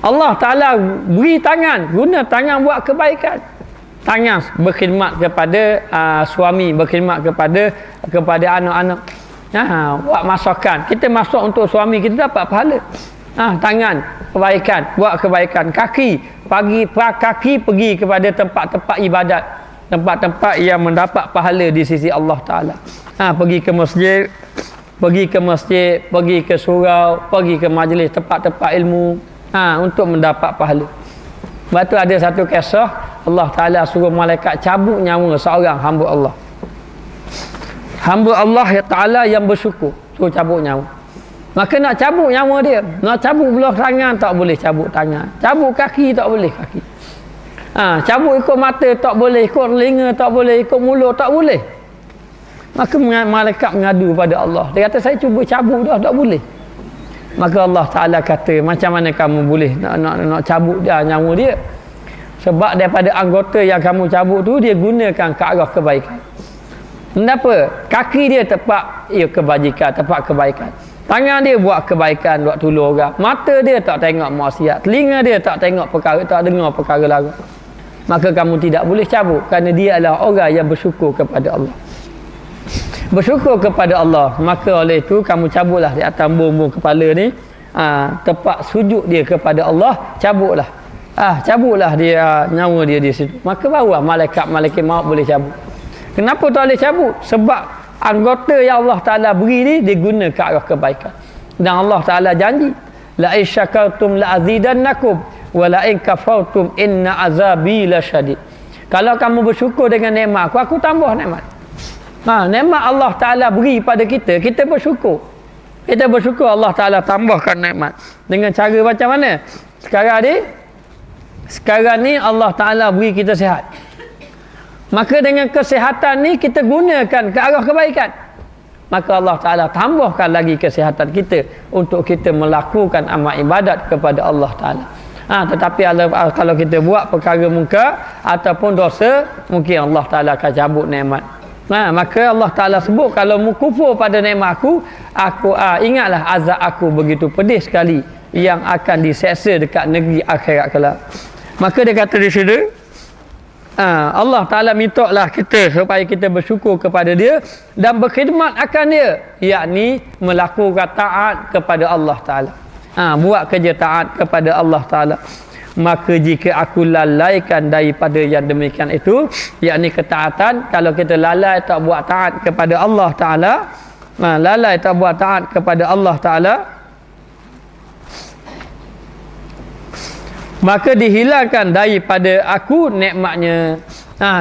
Allah Ta'ala beri tangan, guna tangan buat kebaikan. Tangan berkhidmat kepada suami, berkhidmat kepada anak-anak, buat masakan. Kita masak untuk suami kita dapat pahala. Tangan kebaikan, buat kebaikan. Kaki pergi kepada tempat-tempat ibadat, tempat-tempat yang mendapat pahala di sisi Allah Ta'ala. Pergi ke masjid, pergi ke surau, pergi ke majlis tempat-tempat ilmu, untuk mendapat pahala. Lepas tu ada satu kisah, Allah Ta'ala suruh malaikat cabut nyawa seorang hamba Allah. Hamba Allah Ta'ala yang bersyukur, suruh cabut nyawa. Maka nak cabut nyawa dia, nak cabut belah tangan tak boleh cabut tangan, cabut kaki tak boleh kaki, cabut ikut mata tak boleh, ikut telinga tak boleh, ikut mulut tak boleh. Maka malaikat mengadu pada Allah. Dia kata, saya cuba cabut dah, tak boleh. Maka Allah Ta'ala kata, macam mana kamu boleh nak cabut dia nyawa dia? Sebab daripada anggota yang kamu cabut tu, dia gunakan ke arah kebaikan. Kenapa? Kaki dia tepat kebajikan, tepat kebaikan. Tangan dia buat kebaikan, buat tolong orang. Mata dia tak tengok maksiat, telinga dia tak tengok perkara, tak dengar perkara lain. Maka kamu tidak boleh cabut, kerana dia adalah orang yang bersyukur kepada Allah. Bersyukur kepada Allah, maka oleh itu kamu cabutlah di atas bumbung kepala ni, tepat sujud dia kepada Allah, cabutlah. Cabutlah dia nyawa dia di situ. Maka barulah malaikat maut boleh cabut. Kenapa tak boleh cabut? Sebab anggota yang Allah Ta'ala beri ni diguna ke arah kebaikan. Dan Allah Ta'ala janji, la in syakartum la azidannakum wa la in kafartum inna azabi lasyadid. Kalau kamu bersyukur dengan nikmat aku tambah nikmat. Nikmat Allah Ta'ala beri pada kita, kita bersyukur. Kita bersyukur, Allah Ta'ala tambahkan nikmat. Dengan cara macam mana? Sekarang ni Allah Ta'ala beri kita sihat. Maka dengan kesihatan ni kita gunakan ke arah kebaikan. Maka Allah Ta'ala tambahkan lagi kesihatan kita untuk kita melakukan amal ibadat kepada Allah Ta'ala. Tetapi kalau kita buat perkara munkar ataupun dosa, mungkin Allah Ta'ala akan cabut nikmat. Maka Allah Ta'ala sebut, kalau mu kufur pada nikmat aku ingatlah azab aku begitu pedih sekali yang akan diseksa dekat negeri akhirat kelak. Maka dia kata di sini, Allah Ta'ala mintalah kita supaya kita bersyukur kepada dia dan berkhidmat akan dia, yakni melakukan taat kepada Allah Ta'ala, buat kerja taat kepada Allah Ta'ala. Maka jika aku lalaikan daripada yang demikian itu, yakni ketaatan, kalau kita lalai tak buat taat kepada Allah Ta'ala, lalai tak buat taat kepada Allah Ta'ala, maka dihilangkan daripada aku nikmatnya,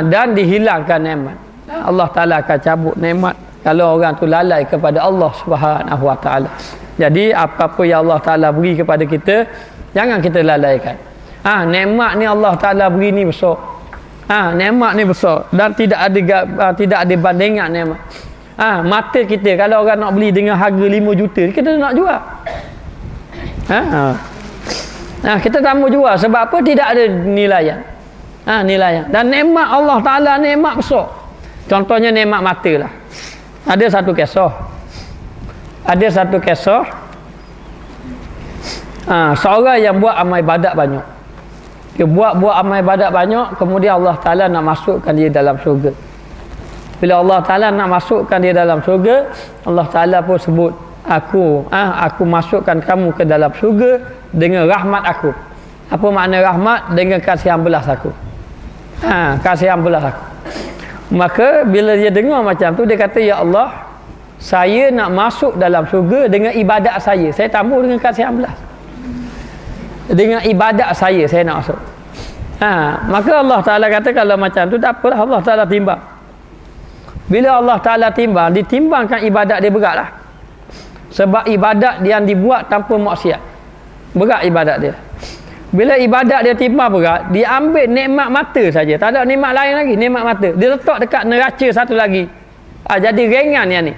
dan dihilangkan nikmat. Allah Ta'ala akan cabut nikmat kalau orang tu lalai kepada Allah Subhanahu Wa Ta'ala. Jadi apa-apa yang Allah Ta'ala beri kepada kita, jangan kita lalaikan. Nikmat ni Allah Ta'ala beri ni besar. Nikmat ni besar dan tidak ada bandingan nikmat. Mata kita, kalau orang nak beli dengan harga 5 juta, kita nak jual. Kita tak mau jual. Sebab apa? Tidak ada nilaian. Nilai. Dan nikmat Allah Ta'ala nikmat besar. Contohnya nikmat mata lah. Ada satu kisah. Seorang yang buat amal ibadat banyak. Dia buat amal ibadat banyak, kemudian Allah Ta'ala nak masukkan dia dalam syurga. Bila Allah Ta'ala nak masukkan dia dalam syurga, Allah Ta'ala pun sebut, aku masukkan kamu ke dalam syurga dengan rahmat aku. Apa makna rahmat? Dengan kasihan belas aku. Kasihan belas aku. Maka bila dia dengar macam tu, dia kata, ya Allah, saya nak masuk dalam syurga dengan ibadat saya. Saya tambah dengan kasihan belas. Dengan ibadat saya nak masuk. Maka Allah Ta'ala kata, kalau macam tu tak apalah, Allah Ta'ala timbang. Bila Allah Ta'ala timbang, ditimbangkan ibadat dia berat lah. Sebab ibadat yang dibuat tanpa maksiat, berat ibadat dia. Bila ibadat dia timbang berat, dia ambil nikmat mata saja, tak ada nikmat lain lagi, nikmat mata dia letak dekat neraca satu lagi. Jadi ringan yang ni,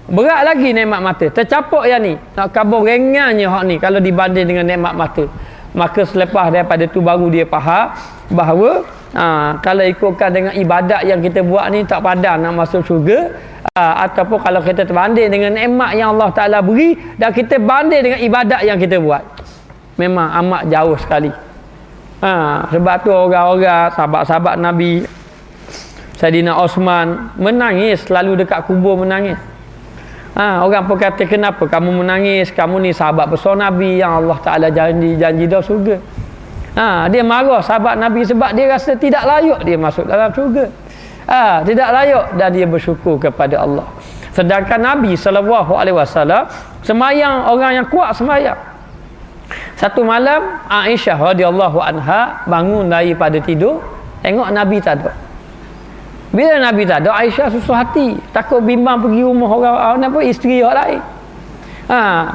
berat lagi nikmat mata, tercapak yang ni, nak kabur ringannya hak ni kalau dibanding dengan nikmat mata. Maka selepas daripada tu baru dia faham bahawa kalau ikutkan dengan ibadat yang kita buat ni tak padan nak masuk syurga, ataupun kalau kita terbanding dengan nikmat yang Allah Ta'ala beri dan kita banding dengan ibadat yang kita buat, memang amat jauh sekali. Sebab tu orang-orang sahabat-sahabat Nabi, Saidina Osman menangis, selalu dekat kubur menangis. Orang pun kata, kenapa kamu menangis? Kamu ni sahabat besar Nabi yang Allah Ta'ala janji dah syurga. Dia marah sahabat Nabi sebab dia rasa tidak layak dia masuk dalam syurga. Tidak layak, dan dia bersyukur kepada Allah. Sedangkan Nabi SAW semayang, orang yang kuat semayang. Satu malam Aisyah radhiyallahu anha bangun daripada tidur, tengok Nabi tak ada. Bila Nabi tak ada, Aisyah susah hati, takut bimbang pergi rumah orang isteri orang lain.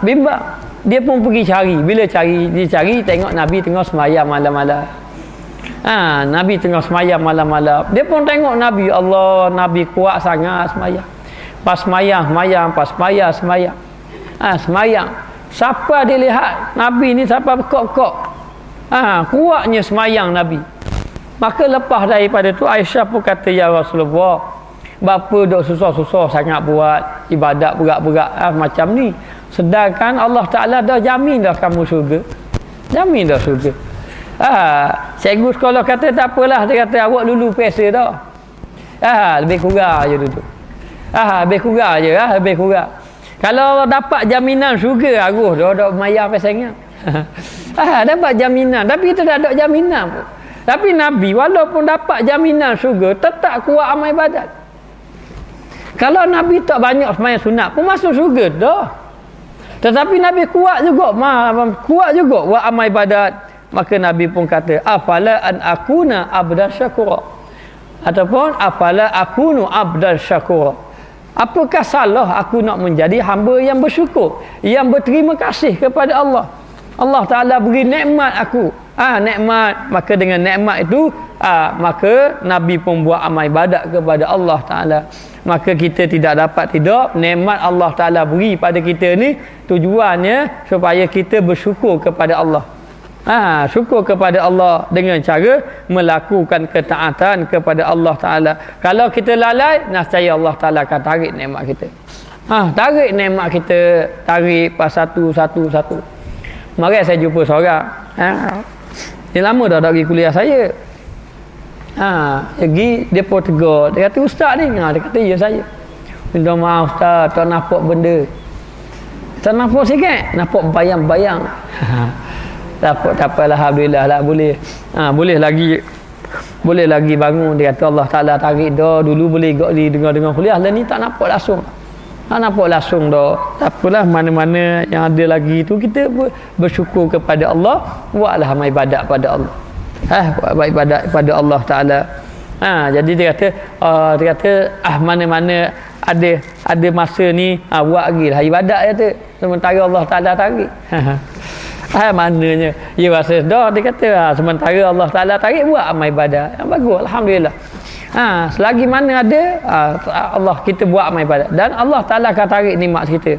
Bimbang. Dia pun pergi cari. Bila dia cari, tengok Nabi tengah semayang malam-malam. Nabi tengah semayang malam-malam. Dia pun tengok Nabi, Allah, Nabi kuat sangat semayang. Pas semayang. Semayang. Siapa dia lihat Nabi ni siapa bekok-bekok. Kuatnya semayang Nabi. Maka lepas daripada tu Aisyah pun kata, ya Rasulullah, bapa dok susah-susah sangat buat ibadat berat-berat macam ni, sedangkan Allah Ta'ala dah jamin dah kamu syurga. Jamin dah syurga. Cikgu sekolah kata tak apalah, dia kata awak lulu pesa dah. Lebih kurang je duduk. Lebih kurang. Kalau dapat jaminan syurga, aruh dah mayar pesangnya. Dapat jaminan, tapi kita tak ada jaminan pun. Tapi Nabi walaupun dapat jaminan syurga, tetap kuat amal ibadat. Kalau Nabi tak banyak sembahyang sunat pun masuk syurga dah. Tetapi Nabi kuat juga buat amal ibadat. Maka Nabi pun kata, afala an akuna abdan syakura, ataupun afala akunu abdan syakura. Apakah salah aku nak menjadi hamba yang bersyukur, yang berterima kasih kepada Allah. Allah Ta'ala beri nikmat aku, nikmat. Maka dengan nikmat itu, maka Nabi pun buat amal ibadat kepada Allah Ta'ala. Maka kita tidak dapat nikmat Allah Ta'ala beri pada kita ni, tujuannya supaya kita bersyukur kepada Allah. Syukur kepada Allah dengan cara melakukan ketaatan kepada Allah Ta'ala. Kalau kita lalai, nascaya Allah Ta'ala akan tarik nikmat kita. Tarik nikmat kita, tarik pas satu. Mari saya jumpa seorang. Dia lama dah pergi kuliah saya. Dia pun tegur. Dia kata, ustaz ni. Dia kata, ya saya. Minta maaf ustaz, tak nampak benda. Tak nampak sikit. Nampak bayang-bayang. Tak apalah, alhamdulillah lah, boleh. Boleh lagi bangun. Dia kata Allah Ta'ala tarik dah. Dulu boleh dengar kuliah. Lah ni tak nampak langsung. Dah. Tak apalah, mana-mana yang ada lagi tu kita bersyukur kepada Allah. Buatlah amal ibadat pada Allah. Buat ibadat pada Allah Ta'ala. Jadi dia kata mana-mana ada masa ni buat lagi lah ibadat tu. Sementara Allah Ta'ala tarik. Maknanya dia rasa dah, dia kata sementara Allah Ta'ala tarik, buat amal ibadat. Bagus, alhamdulillah. Selagi mana ada Allah, kita buat amal ibadat, dan Allah Ta'ala akan tarik nikmat kita.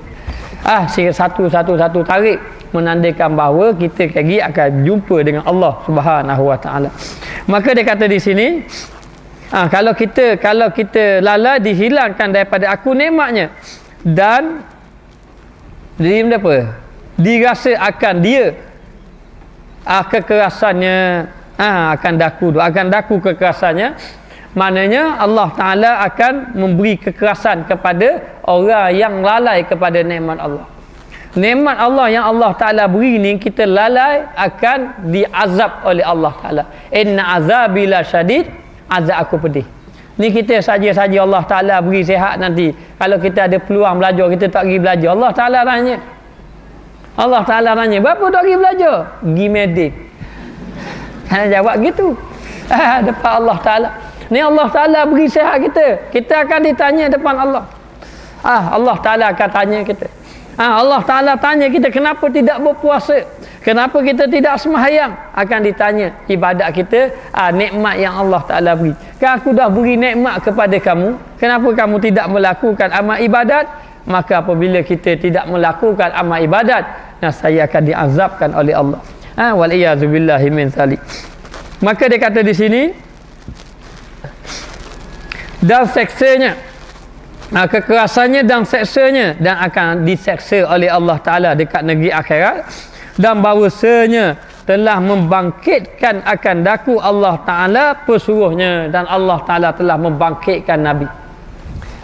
Satu tarik. menandakan bahawa kita lagi akan jumpa dengan Allah Subhanahu Wa Taala. Maka dia kata di sini, kalau kita lalai dihilangkan daripada aku nikmatnya dan dirasa akan dia kekerasannya, akan daku kekerasannya, maknanya Allah Ta'ala akan memberi kekerasan kepada orang yang lalai kepada nikmat Allah. Nikmat Allah yang Allah Ta'ala beri ni, kita lalai akan diazab oleh Allah Ta'ala. Inna azabi la syadid, azab aku pedih. Ni kita saja-saja Allah Ta'ala beri sihat nanti. Kalau kita ada peluang belajar, kita tak pergi belajar. Allah Ta'ala tanya, berapa tak pergi belajar? Pergi medik. Kan jawab gitu. Depan Allah Ta'ala. Ni Allah Ta'ala beri sihat kita. Kita akan ditanya depan Allah. Allah Ta'ala akan tanya kita. Allah Ta'ala tanya kita, kenapa tidak berpuasa? Kenapa kita tidak sembahyang? Akan ditanya ibadat kita, nikmat yang Allah Ta'ala beri. Kan aku dah beri nikmat kepada kamu, kenapa kamu tidak melakukan amal ibadat? Maka apabila kita tidak melakukan amal ibadat, saya akan diazabkan oleh Allah. Wal-iyazubillahi min zalik. Maka dia kata di sini, dan seksanya, kekerasannya dan seksanya, dan akan diseksa oleh Allah Ta'ala dekat negeri akhirat, dan bahawasanya telah membangkitkan akan daku Allah Ta'ala pesuruhnya, dan Allah Ta'ala telah membangkitkan Nabi.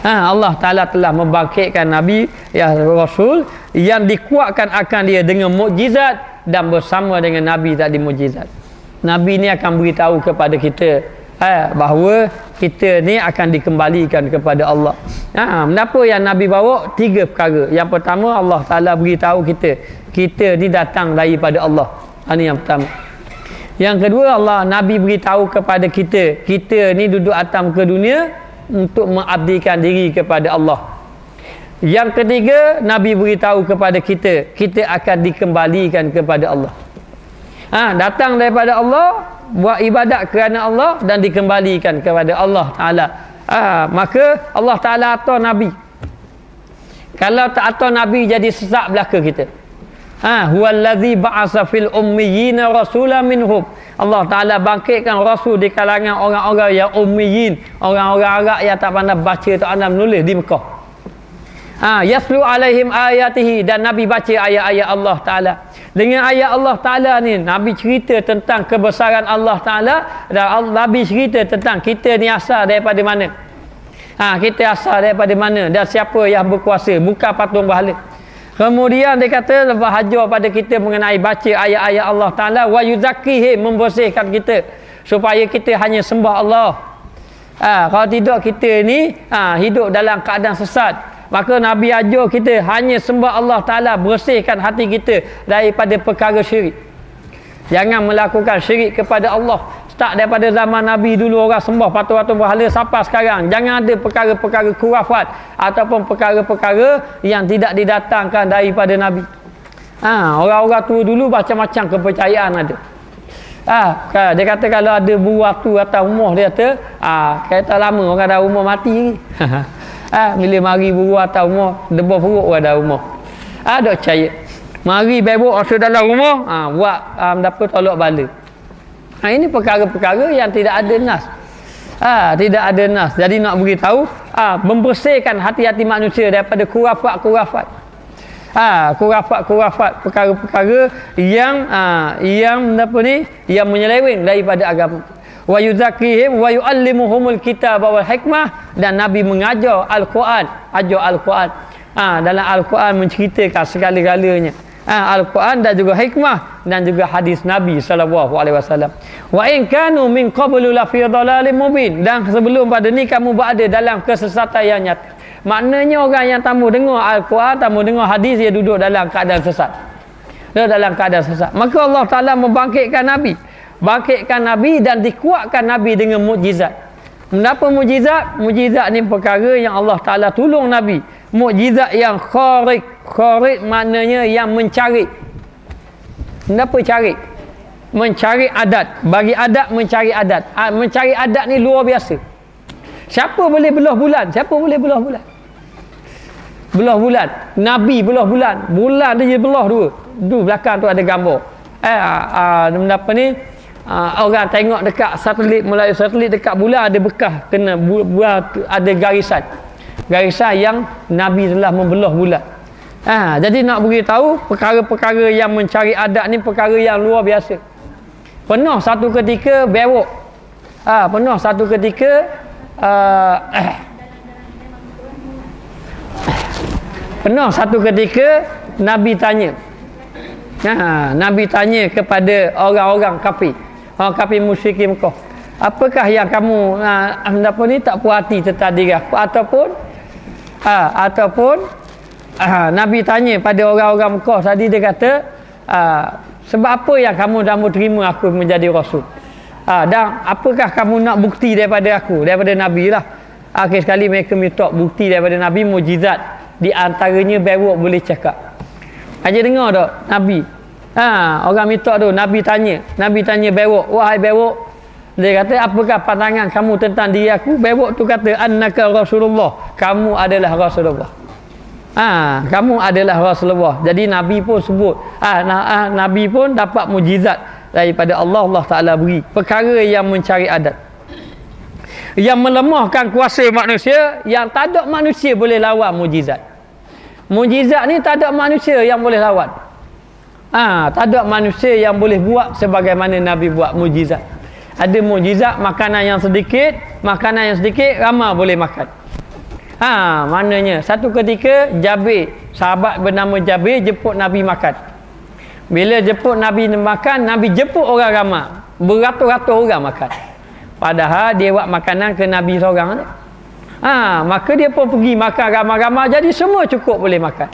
Allah Ta'ala telah membangkitkan Nabi, ya Rasul, yang dikuatkan akan dia dengan mukjizat, dan bersama dengan Nabi tadi mukjizat. Nabi ni akan beritahu kepada kita bahawa kita ni akan dikembalikan kepada Allah. Kenapa yang Nabi bawa? 3 perkara. Yang pertama, Allah Ta'ala beritahu kita ni datang daripada Allah. Ini yang pertama. Yang kedua, Nabi beritahu kepada kita ni duduk atas muka dunia untuk mengabdikan diri kepada Allah. Yang ketiga, Nabi beritahu kepada kita akan dikembalikan kepada Allah. Datang daripada Allah, buat ibadat kerana Allah, dan dikembalikan kepada Allah Ta'ala. Maka Allah Ta'ala atur Nabi. Kalau tak atur Nabi, jadi sesak belaka kita. Huwallazi ba'asa fil ummiyina rasulan minhum. Allah Ta'ala bangkitkan Rasul di kalangan orang-orang yang ummiyin, orang-orang Arab yang tak pandai baca, tak pandai menulis di Mekah. Yaslu alaihim ayatihi, dan Nabi baca ayat-ayat Allah Ta'ala. Dengan ayat Allah Ta'ala ni, Nabi cerita tentang kebesaran Allah Ta'ala, dan Nabi cerita tentang kita ni asal daripada mana. Kita asal daripada mana, dan siapa yang berkuasa, bukan patung berhala. Kemudian dia kata lepas hajar pada kita mengenai baca ayat-ayat Allah Ta'ala, wa yuzakkihim, membersihkan kita supaya kita hanya sembah Allah. Kalau tidak, kita ni hidup dalam keadaan sesat. Maka Nabi ajar kita hanya sembah Allah Ta'ala, bersihkan hati kita daripada perkara syirik. Jangan melakukan syirik kepada Allah. Start daripada zaman Nabi dulu, orang sembah patung-patung berhala, sampai sekarang. Jangan ada perkara-perkara khurafat ataupun perkara-perkara yang tidak didatangkan daripada Nabi. Orang-orang tua dulu macam-macam kepercayaan ada. Dia kata kalau ada buatu atas rumah, dia kata kata lama orang dah rumah mati. Bila mari buru atas rumah, debar perut orang dah rumah. Tak percaya. Mari bebok masuk dalam rumah, buat dapat tolak bala. Ini perkara-perkara yang tidak ada nas. Tidak ada nas. Jadi nak beritahu, membersihkan hati-hati manusia daripada khurafat-khurafat. Khurafat-khurafat, perkara-perkara yang menyeleweng daripada agama. Wa yuzakkihim wa yuallimuhumul kitaba wal hikmah, dan Nabi mengajar Al-Quran, dalam Al-Quran menceritakan segala-galanya. Al-Quran dan juga hikmah, dan juga hadis Nabi sallallahu alaihi wasallam. Wa in kanu min qablu la fi dhalalin mubin, dan sebelum pada ni kamu berada dalam kesesatan yang nyata. Maknanya orang yang tamu dengar Al-Quran, tamu dengar hadis, dia duduk dalam keadaan sesat. Maka Allah Ta'ala membangkitkan Nabi, dan dikuatkan Nabi dengan mukjizat. Kenapa mukjizat? Mukjizat ni perkara yang Allah Ta'ala tolong Nabi. Mukjizat yang kharik. Kharik maknanya yang mencari. Kenapa cari? Mencari adat. Bagi adat, mencari adat. Mencari adat ni luar biasa. Siapa boleh belah bulan? Belah bulan. Nabi belah bulan. Bulan dia belah 2. tu belakang tu ada gambar. Apa ni? Orang tengok dekat satelit, melalui satelit dekat bulan ada bekas kena ada garisan yang Nabi telah membelah bulan. Jadi nak beritahu perkara-perkara yang mencari adat ni perkara yang luar biasa. Pernah satu ketika bewok. Pernah satu ketika Nabi tanya. Nabi tanya kepada orang-orang kafir. Orang kafir musyrikin Mekah. Apakah yang kamu apa ni tak puas hati tentang diri aku ataupun Nabi tanya pada orang-orang Mekah tadi, dia kata sebab apa yang kamu dah terima aku menjadi rasul? Dan apakah kamu nak bukti daripada aku, daripada Nabi lah. Akhir sekali mereka minta bukti daripada Nabi, mukjizat. Di antaranya bewok boleh cakap. Aja dengar tak Nabi? Orang minta tu, Nabi tanya bewok, wahai bewok, dia kata apakah pandangan kamu tentang diri aku? Bewok tu kata annaka Rasulullah, kamu adalah Rasulullah. Kamu adalah Rasulullah. Jadi Nabi pun sebut, Nabi pun dapat mukjizat daripada Allah Ta'ala beri. Perkara yang mencari adat, yang melemahkan kuasa manusia, yang tak ada manusia boleh lawan mukjizat. Mukjizat ni tak ada manusia yang boleh lawan. Tak ada manusia yang boleh buat sebagaimana Nabi buat mukjizat. Ada mukjizat makanan yang sedikit ramai boleh makan. Maknanya satu ketika Jabir, sahabat bernama Jabir jemput Nabi makan. Bila jemput Nabi makan, Nabi jemput orang ramai, beratus-ratus orang makan. Padahal dia buat makanan ke Nabi seorang je. Maka dia pun pergi makan ramai-ramai, jadi semua cukup boleh makan.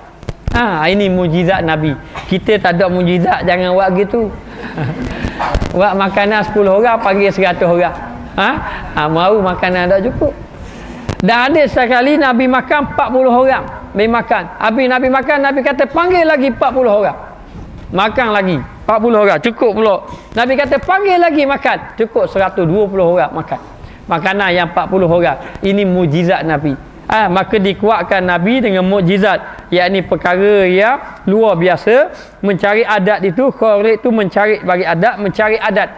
Ini mukjizat Nabi. Kita tak ada mukjizat, jangan buat gitu. Buat makanan 10 orang, panggil 100 orang. Mau makanan tak cukup. Dan ada sekali Nabi makan 40 orang. Habis Nabi makan, Nabi kata panggil lagi 40 orang. Makan lagi 40 orang, cukup pula. Nabi kata panggil lagi makan, cukup 120 orang makan. Makanan yang 40 orang. Ini mukjizat Nabi. Maka dikuatkan Nabi dengan mukjizat, yakni perkara yang luar biasa. Mencari adat itu, korek itu mencari bagi adat, mencari adat.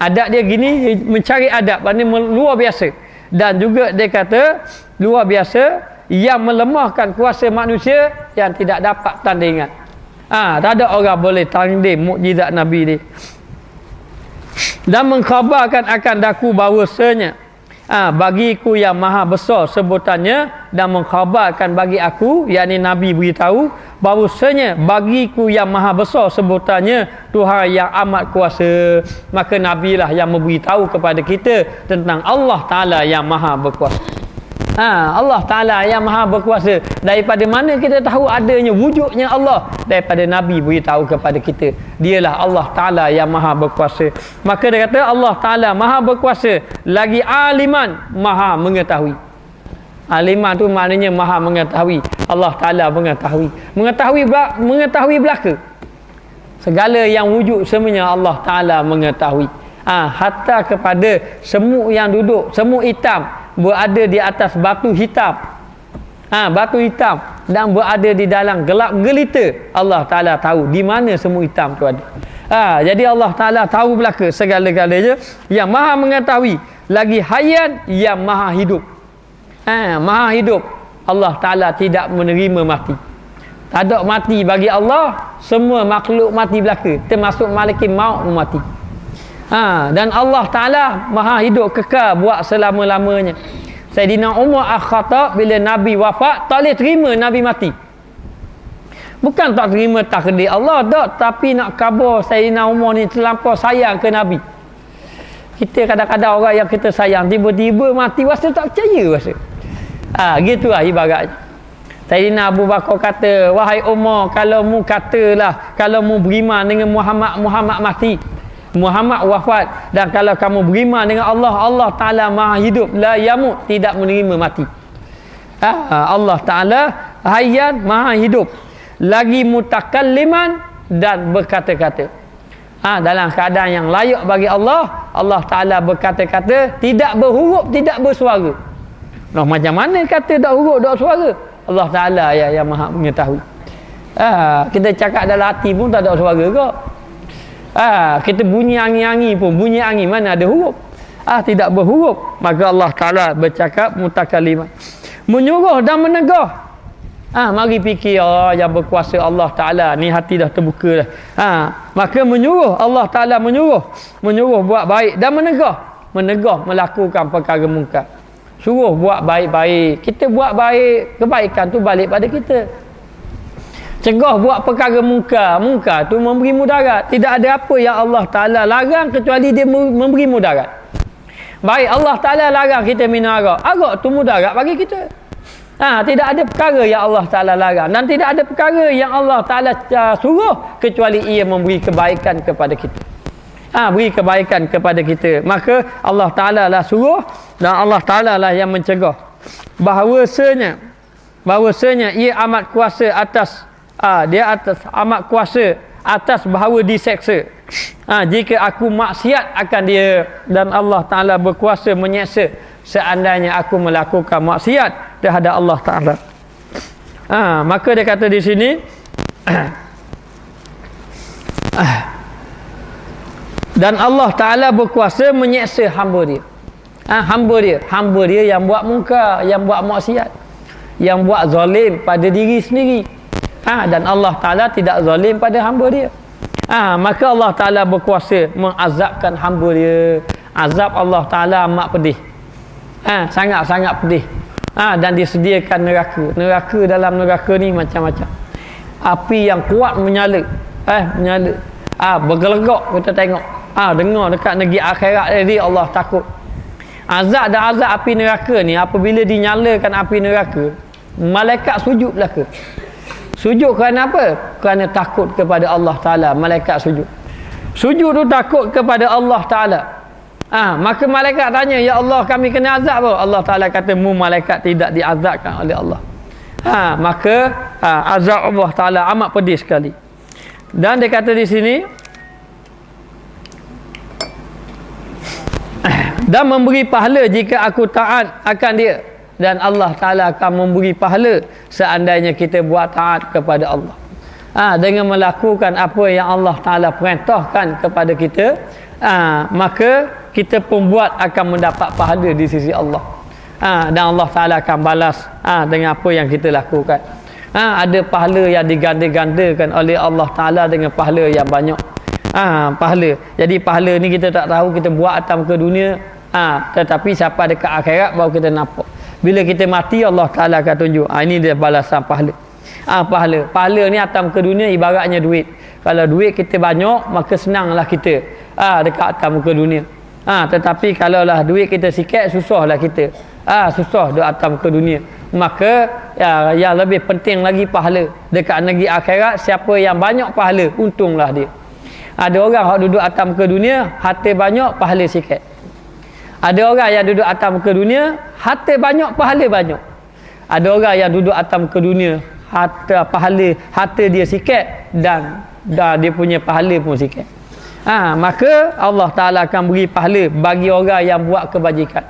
Adat dia gini, mencari adat, maknanya luar biasa. Dan juga dia kata luar biasa yang melemahkan kuasa manusia yang tidak dapat tandingan. Tak ada orang boleh tanding mukjizat Nabi ni. Dan mengkhabarkan akan daku bahawasanya bagiku yang maha besar sebutannya, dan mengkhabarkan bagi aku, yakni Nabi beritahu bahawasanya bagiku yang maha besar sebutannya Tuhan yang amat kuasa. Maka Nabi lah yang memberitahu kepada kita tentang Allah Ta'ala yang maha berkuasa. Allah Ta'ala yang maha berkuasa. Daripada mana kita tahu adanya wujudnya Allah? Daripada Nabi beritahu kepada kita, dialah Allah Ta'ala yang maha berkuasa. Maka dia kata Allah Ta'ala maha berkuasa, lagi aliman, maha mengetahui. Aliman tu maknanya maha mengetahui. Allah Ta'ala mengetahui. Mengetahui belaka. Segala yang wujud semuanya Allah Ta'ala mengetahui. Hatta kepada semut yang duduk, semut hitam berada di atas batu hitam. Batu hitam dan berada di dalam gelap gelita, Allah Ta'ala tahu di mana semut hitam tu ada. Jadi Allah Ta'ala tahu belaka segala-galanya, yang maha mengetahui, lagi hayyan, yang maha hidup. Maha hidup. Allah Ta'ala tidak menerima mati. Tak ada mati bagi Allah. Semua makhluk mati belaka, termasuk malaikat maut mati. Dan Allah Ta'ala maha hidup kekal buat selama-lamanya. Sayyidina Umar Al-Khattab bila Nabi wafat, tak boleh terima Nabi mati. Bukan tak terima takdir Allah tak, tapi nak khabar Sayyidina Umar ni terlampau sayang ke Nabi. Kita kadang-kadang orang yang kita sayang tiba-tiba mati, rasa tak percaya rasa. Gitulah ibaratnya. Sayyidina Abu Bakar kata, wahai Umar, kalau mu katalah, kalau mu beriman dengan Muhammad mati, Muhammad wafat, dan kalau kamu beriman dengan Allah Ta'ala maha hidup, la yamut, tidak menerima mati. Allah Ta'ala hayyan, maha hidup, lagi mutakalliman, dan berkata-kata. Dalam keadaan yang layak bagi Allah, Allah Ta'ala berkata-kata, tidak berhuruf, tidak bersuara. Macam mana kata tak huruf, tak suara? Allah Ta'ala yang maha mengetahui. Kita cakap dalam hati pun tak ada suara ke. Kita bunyi angin-angin pun, bunyi angin mana ada huruf? Tidak berhuruf. Maka Allah Ta'ala bercakap mutakalimah, menyuruh dan menegur. Mari fikir yang berkuasa Allah Ta'ala ni, hati dah terbuka dah. Maka menyuruh, Allah Ta'ala menyuruh buat baik dan menegur melakukan perkara mungkar. Suruh buat baik-baik. Kita buat baik, kebaikan tu balik pada kita. Cegah buat perkara mungkar tu memberi mudarat. Tidak ada apa yang Allah Ta'ala larang kecuali dia memberi mudarat. Baik, Allah Ta'ala larang kita minum arak tu mudarat bagi kita. Tidak ada perkara yang Allah Ta'ala larang, dan tidak ada perkara yang Allah Ta'ala suruh kecuali ia memberi kebaikan kepada kita. Beri kebaikan kepada kita. Maka Allah Ta'ala lah suruh dan Allah Ta'ala lah yang mencegah. Bahawasanya ia amat kuasa atas amat kuasa atas bahawa diseksa. Jika aku maksiat akan dia, dan Allah Ta'ala berkuasa menyeksa seandainya aku melakukan maksiat terhadap Allah Ta'ala. Maka dia kata di sini dan Allah Ta'ala berkuasa menyeksa hamba dia. Hamba dia yang buat mungkar, yang buat maksiat, yang buat zalim pada diri sendiri. Dan Allah Ta'ala tidak zalim pada hamba dia. Maka Allah Ta'ala berkuasa mengazabkan hamba dia. Azab Allah Ta'ala amat pedih. Sangat-sangat pedih. Dan disediakan neraka. Dalam neraka ni macam-macam. Api yang kuat menyala. Bergelegak kita tengok. Dengar dekat negeri akhirat tadi, Allah takut. Azab api neraka ni, apabila dinyalakan api neraka, malaikat sujud belaka. Sujud kerana apa? Kerana takut kepada Allah Ta'ala. Malaikat sujud tu takut kepada Allah Ta'ala. Maka malaikat tanya, ya Allah, kami kena azab apa? Allah Ta'ala kata, malaikat tidak diazabkan oleh Allah. Maka azab Allah Ta'ala amat pedih sekali. Dan dia kata di sini, dan memberi pahala jika aku taat akan dia, dan Allah Ta'ala akan memberi pahala seandainya kita buat taat kepada Allah. Dengan melakukan apa yang Allah Ta'ala perintahkan kepada kita, maka kita pun buat akan mendapat pahala di sisi Allah. Dan Allah Ta'ala akan balas dengan apa yang kita lakukan. Ada pahala yang diganda-gandakan oleh Allah Ta'ala dengan pahala yang banyak. Pahala. Jadi pahala ni kita tak tahu, kita buat atas muka dunia, tetapi sampai dekat akhirat baru kita nampak. Bila kita mati, Allah Ta'ala akan tunjuk. Ini dia balasan pahala. Pahala ni atas muka dunia ibaratnya duit. Kalau duit kita banyak, maka senanglah kita dekat atas muka dunia. Tetapi kalaulah duit kita sikit, susahlah kita. Susah di atas muka dunia. Maka yang lebih penting lagi pahala. Dekat negeri akhirat, siapa yang banyak pahala, untunglah dia. Ada orang yang duduk atas muka dunia, harta banyak, pahala sikit. Ada orang yang duduk atas muka dunia, harta banyak, pahala banyak. Ada orang yang duduk atas muka dunia, harta dia sikit, dan dia punya pahala pun sikit. Maka Allah Ta'ala akan beri pahala bagi orang yang buat kebajikan.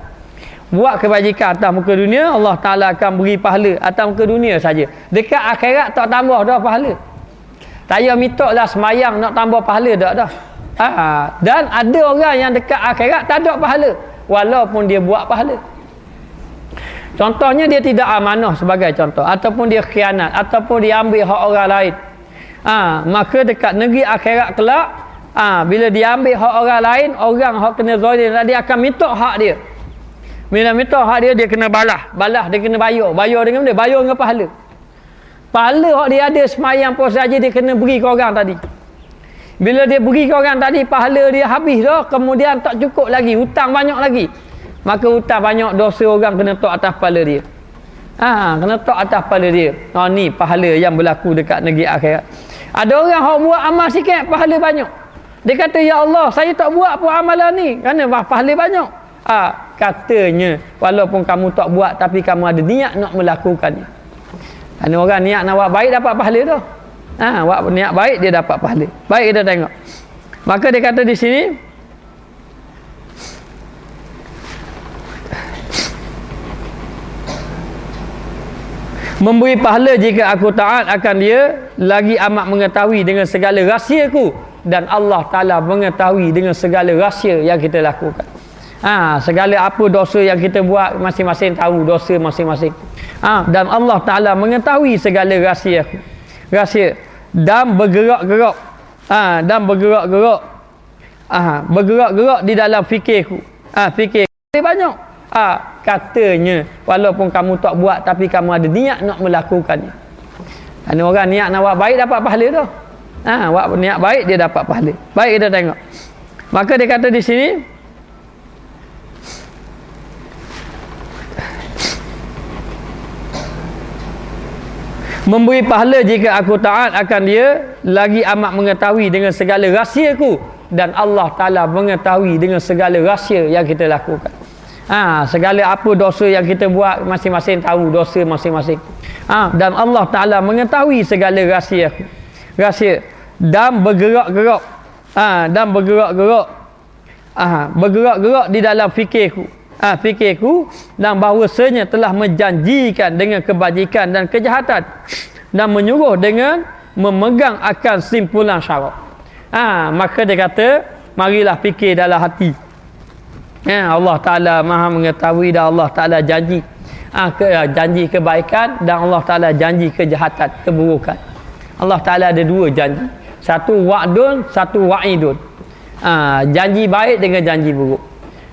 Buat kebajikan atas muka dunia, Allah Ta'ala akan beri pahala atas muka dunia saja. Dekat akhirat tak tambah dah pahala. Tak payah minta lah semayang nak tambah pahala dah. Dan ada orang yang dekat akhirat tak ada pahala, walaupun dia buat pahala. Contohnya dia tidak amanah sebagai contoh, ataupun dia khianat, ataupun dia ambil hak orang lain. Maka dekat negeri akhirat kelak, bila dia ambil hak orang lain, orang hak kena zalim, dia akan minta hak dia. Bila minta hak dia, dia kena balas, dia kena bayar dengan dia, bayar dengan pahala. Pahala hak dia ada semayang puasa saja, dia kena beri ke orang tadi. Bila dia beri ke orang tadi, pahala dia habis dah, kemudian tak cukup lagi, hutang banyak lagi. Maka hutang banyak, dosa orang kena tok atas kepala dia. Kena tok atas kepala dia. Ni pahala yang berlaku dekat negeri akhirat. Ada orang yang buat amal sikit, pahala banyak. Dia kata, ya Allah, saya tak buat pun amalan ni, kerana pahala banyak. Katanya, walaupun kamu tak buat, tapi kamu ada niat nak melakukannya. Kerana orang niat nak buat baik, dapat pahala dah. Buat niat baik, dia dapat pahala. Baik, kita tengok. Maka dia kata di sini, Memberi pahala jika aku taat akan dia, lagi amat mengetahui dengan segala rahsiaku, dan Allah Ta'ala mengetahui dengan segala rahsia yang kita lakukan. Segala apa dosa yang kita buat, masing-masing tahu dosa masing-masing. Dan Allah Ta'ala mengetahui segala rahsia dan bergerak-gerak bergerak-gerak di dalam fikirku. Fikir banyak. Katanya walaupun kamu tak buat, tapi kamu ada niat nak melakukannya. Ada orang niat nak buat baik dapat pahala tu. Buat niat baik dia dapat pahala. Baik, kita tengok. Maka dia kata di sini, memberi pahala jika aku taat akan dia, lagi amat mengetahui dengan segala rahsiaku, dan Allah Ta'ala mengetahui dengan segala rahsia yang kita lakukan. Segala apa dosa yang kita buat, masing-masing tahu dosa masing-masing. Dan Allah Ta'ala mengetahui segala rahsia dan bergerak-gerak bergerak-gerak di dalam fikirku. Dan bahawasanya telah menjanjikan dengan kebajikan dan kejahatan, dan menyuruh dengan memegang akan simpulan syarak. Maka dia kata, marilah fikir dalam hati. Allah Ta'ala maha mengetahui, dan Allah Ta'ala janji janji kebaikan, dan Allah Ta'ala janji kejahatan, keburukan. Allah Ta'ala ada dua janji, satu wa'dun, satu wa'idun. Janji baik dengan janji buruk.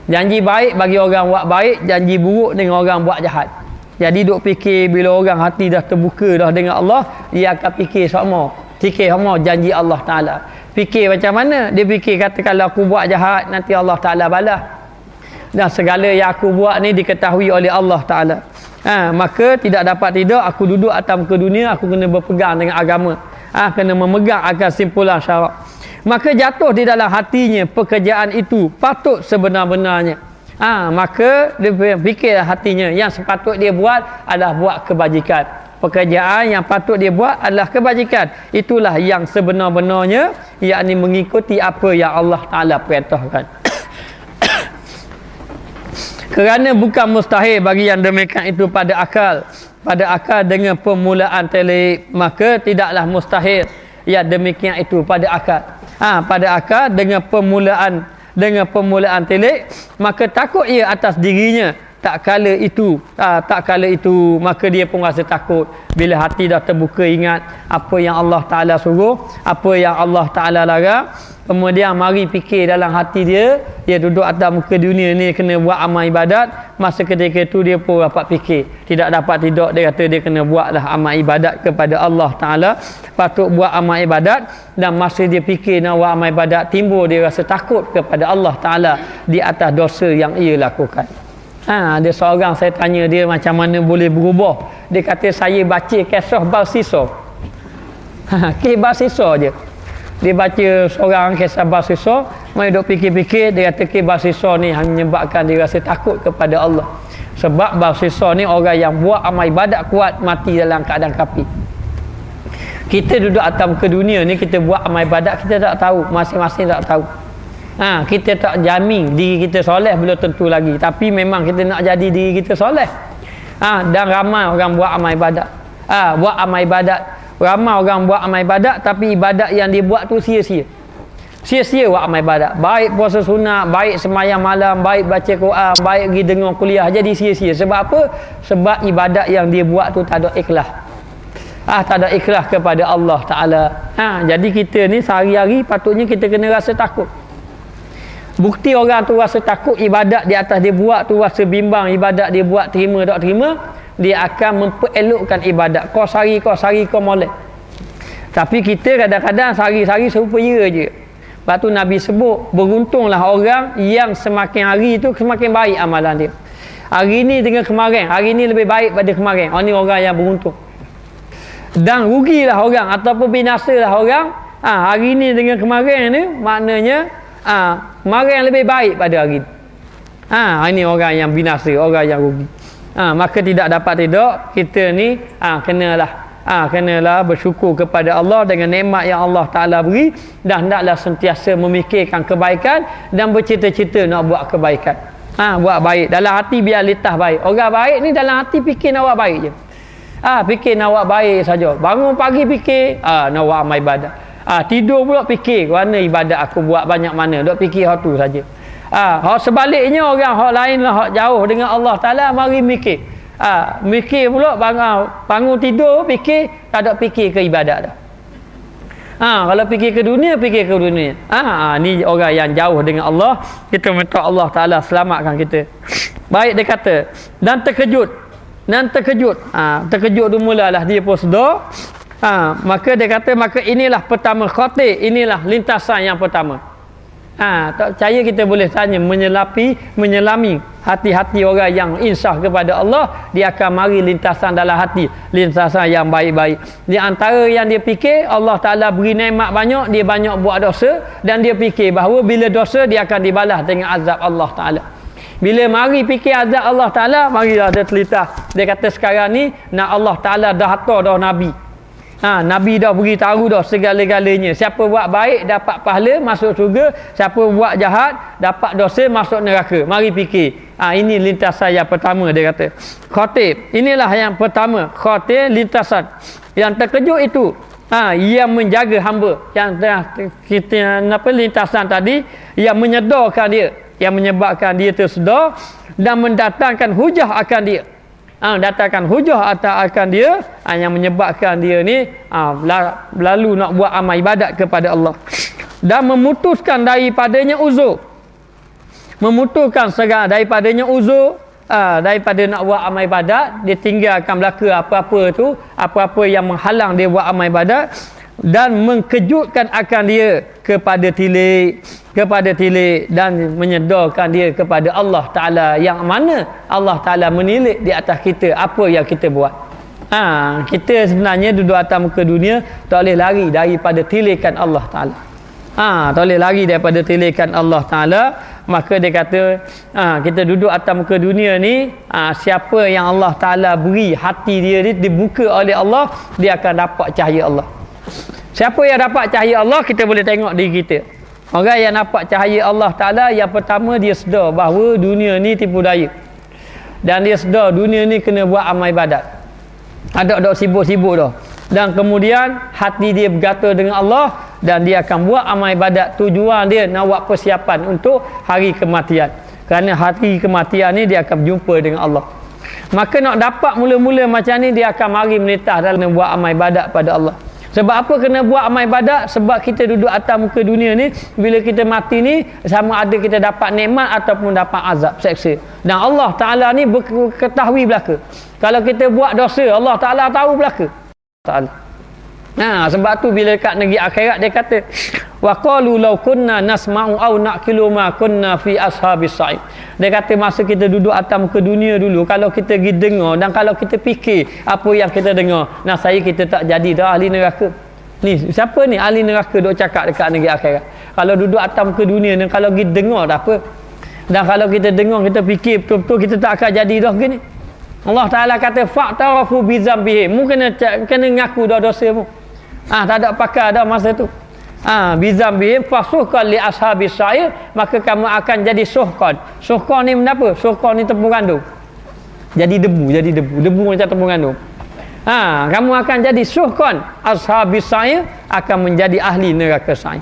Janji baik bagi orang buat baik, janji buruk dengan orang buat jahat. Jadi duk fikir, bila orang hati dah terbuka dah dengan Allah, dia akan fikir sama janji Allah Ta'ala. Fikir macam mana? Dia fikir, kata kalau aku buat jahat, nanti Allah Ta'ala balas. Dan segala yang aku buat ni diketahui oleh Allah Ta'ala. Maka tidak dapat tidak aku duduk atas muka dunia, aku kena berpegang dengan agama. Kena memegang akan simpulan syarak. Maka jatuh di dalam hatinya pekerjaan itu patut sebenar-benarnya. Maka dia fikir hatinya yang sepatut dia buat adalah buat kebajikan. Pekerjaan yang patut dia buat adalah kebajikan. Itulah yang sebenar-benarnya, yakni mengikuti apa yang Allah Ta'ala perintahkan. Kerana bukan mustahil bagi yang demikian itu pada akal dengan permulaan telik, maka tidaklah mustahil yang demikian itu pada akal. Pada akal dengan permulaan telik, maka takut ia atas dirinya. Tak kala itu maka dia pun rasa takut. Bila hati dah terbuka, ingat apa yang Allah Ta'ala suruh, apa yang Allah Ta'ala larang, kemudian mari fikir dalam hati dia duduk atas muka dunia ni kena buat amal ibadat. Masa ketika itu dia pun dapat fikir, tidak dapat tidak, dia kata dia kena buatlah amal ibadat kepada Allah Ta'ala, patut buat amal ibadat. Dan masa dia fikir nak buat amal ibadat, timbul dia rasa takut kepada Allah Ta'ala di atas dosa yang ia lakukan. Ada seorang saya tanya dia macam mana boleh berubah. Dia kata saya baca kisah Barsisa. Kisah Barsisa je. Dia baca seorang kisah Barsisa, mai duk fikir-fikir, dia kata kisah Barsisa ni menyebabkan dia rasa takut kepada Allah. Sebab Barsisa ni orang yang buat amal ibadat kuat, mati dalam keadaan kafir. Kita duduk atas muka dunia ni, kita buat amal ibadat, kita tak tahu, masing-masing tak tahu. Kita tak jamin diri kita soleh, belum tentu lagi, tapi memang kita nak jadi diri kita soleh. Dan ramai orang buat amal ibadat, ramai orang buat amal ibadat, tapi ibadat yang dia buat tu sia-sia buat amal ibadat. Baik puasa sunat, baik sembahyang malam, baik baca Quran, baik pergi dengar kuliah, jadi sia-sia. Sebab apa? Sebab ibadat yang dia buat tu tak ada ikhlas. Tak ada ikhlas kepada Allah Ta'ala. Jadi kita ni sehari-hari patutnya kita kena rasa takut. Bukti orang tu rasa takut, ibadat di atas dia buat tu rasa bimbang, ibadat dia buat terima tak terima, dia akan memperelokkan ibadat. Kau sari kau molek. Tapi kita kadang-kadang sari-sari serupa ya je. Lepas tu Nabi sebut, beruntunglah orang yang semakin hari tu semakin baik amalan dia. Hari ni dengan kemarin, hari ni lebih baik pada kemarin. Ni orang yang beruntung. Dan rugilah orang ataupun binasalah orang hari ni dengan kemarin ni, maknanya kemarin lebih baik pada hari ni. Ini orang yang binasa, orang yang rugi. Maka tidak dapat tidak kita ni kenalah bersyukur kepada Allah dengan nikmat yang Allah Ta'ala beri, dan hendaklah sentiasa memikirkan kebaikan dan bercita-cita nak buat kebaikan. Buat baik dalam hati, biar litah baik. Orang baik ni dalam hati fikir nak buat baik je. Fikir nak buat baik saja. Bangun pagi fikir nak buat amal ibadat. Tidur pula fikir mana ibadat aku buat banyak mana. Duk fikir hak tu saja. Hak sebaliknya orang hak lain lah hak jauh dengan Allah Taala mari mikir. Mikir pula bangun tidur fikir, tak ada fikir ke ibadat dah. Kalau fikir ke dunia, fikir ke dunia. Ni orang yang jauh dengan Allah. Kita minta Allah Taala selamatkan kita. Baik dia kata, dan terkejut. Terkejut tu mulalah dia pun sedar. Maka dia kata, maka inilah pertama khatib, inilah lintasan yang pertama. Tak percaya kita boleh tanya, menyelami hati-hati orang yang insaf kepada Allah, dia akan mari lintasan dalam hati, lintasan yang baik-baik. Di antara yang dia fikir, Allah Ta'ala beri nikmat banyak, dia banyak buat dosa, dan dia fikir bahawa bila dosa dia akan dibalas dengan azab Allah Ta'ala. Bila mari fikir azab Allah Ta'ala, marilah dia terlintas. Dia kata sekarang ni nak Allah Ta'ala dah hantar dah Nabi. Nabi dah beritahu dah segala-galanya. Siapa buat baik dapat pahala masuk syurga, siapa buat jahat dapat dosa masuk neraka. Mari fikir. Ini lintasan yang pertama dia kata. Khatib, inilah yang pertama, khatib lintasan. Yang terkejut itu yang menjaga hamba. Yang kita lintasan tadi yang menyedarkan dia, yang menyebabkan dia tersedar dan mendatangkan hujah akan dia. Datangkan hujah akan dia, yang menyebabkan dia ni lalu nak buat amal ibadat kepada Allah dan memutuskan daripadanya uzur, daripadanya uzur, daripada nak buat amal ibadat, dia tinggalkan belaka apa-apa yang menghalang dia buat amal ibadat, dan mengkejutkan akan dia kepada tilik dan menyedarkan dia kepada Allah Ta'ala, yang mana Allah Ta'ala menilik di atas kita apa yang kita buat. Kita sebenarnya duduk atas muka dunia tak boleh lari daripada tilikan Allah Ta'ala. Tak boleh lari daripada tilikan Allah Ta'ala. Maka dia kata kita duduk atas muka dunia ni, siapa yang Allah Ta'ala beri hati dia ni dibuka oleh Allah, dia akan dapat cahaya Allah. Siapa yang dapat cahaya Allah, kita boleh tengok diri kita. Orang yang dapat cahaya Allah Ta'ala, yang pertama dia sedar bahawa dunia ni tipu daya. Dan dia sedar dunia ni kena buat amal ibadat. Ada sibuk-sibuk dah. Dan kemudian hati dia bergata dengan Allah, dan dia akan buat amal ibadat. Tujuan dia nak buat persiapan untuk hari kematian. Kerana hari kematian ni dia akan berjumpa dengan Allah. Maka nak dapat mula-mula macam ni, dia akan mari menitah dalam buat amal ibadat pada Allah. Sebab apa kena buat amal ibadat? Sebab kita duduk atas muka dunia ni, bila kita mati ni, sama ada kita dapat nikmat ataupun dapat azab, seksa. Dan Allah Ta'ala ni ketahui belaka. Kalau kita buat dosa, Allah Ta'ala tahu belaka. Sebab tu bila dekat negeri akhirat dia kata, wa qalu law kunna nasma'u aw naqilu ma kunna fi ashabis sa'id. Dia kata masa kita duduk atas muka dunia dulu, kalau kita pergi dengar dan kalau kita fikir apa yang kita dengar, saya kita tak jadi dah ahli neraka. Ni siapa ni ahli neraka duk cakap dekat negeri akhirat? Kalau duduk atas muka dunia ni, kalau kita dengar tak apa. Dan kalau kita dengar, kita fikir betul-betul, kita tak akan jadi dah gini. Allah Ta'ala kata fa'tarafu bi dzambihim. Mu kena ngaku dah dosa mu. Tak ada pakar dah masa tu. Bizambihim fasuhkan li ashabis sa'ir, maka kamu akan jadi suhkan. Suhkan ni apa? Suhkan ni tepung gandum. Jadi debu macam tepung gandum. Kamu akan jadi suhkan. Ashabis sa'ir akan menjadi ahli neraka sa'ir.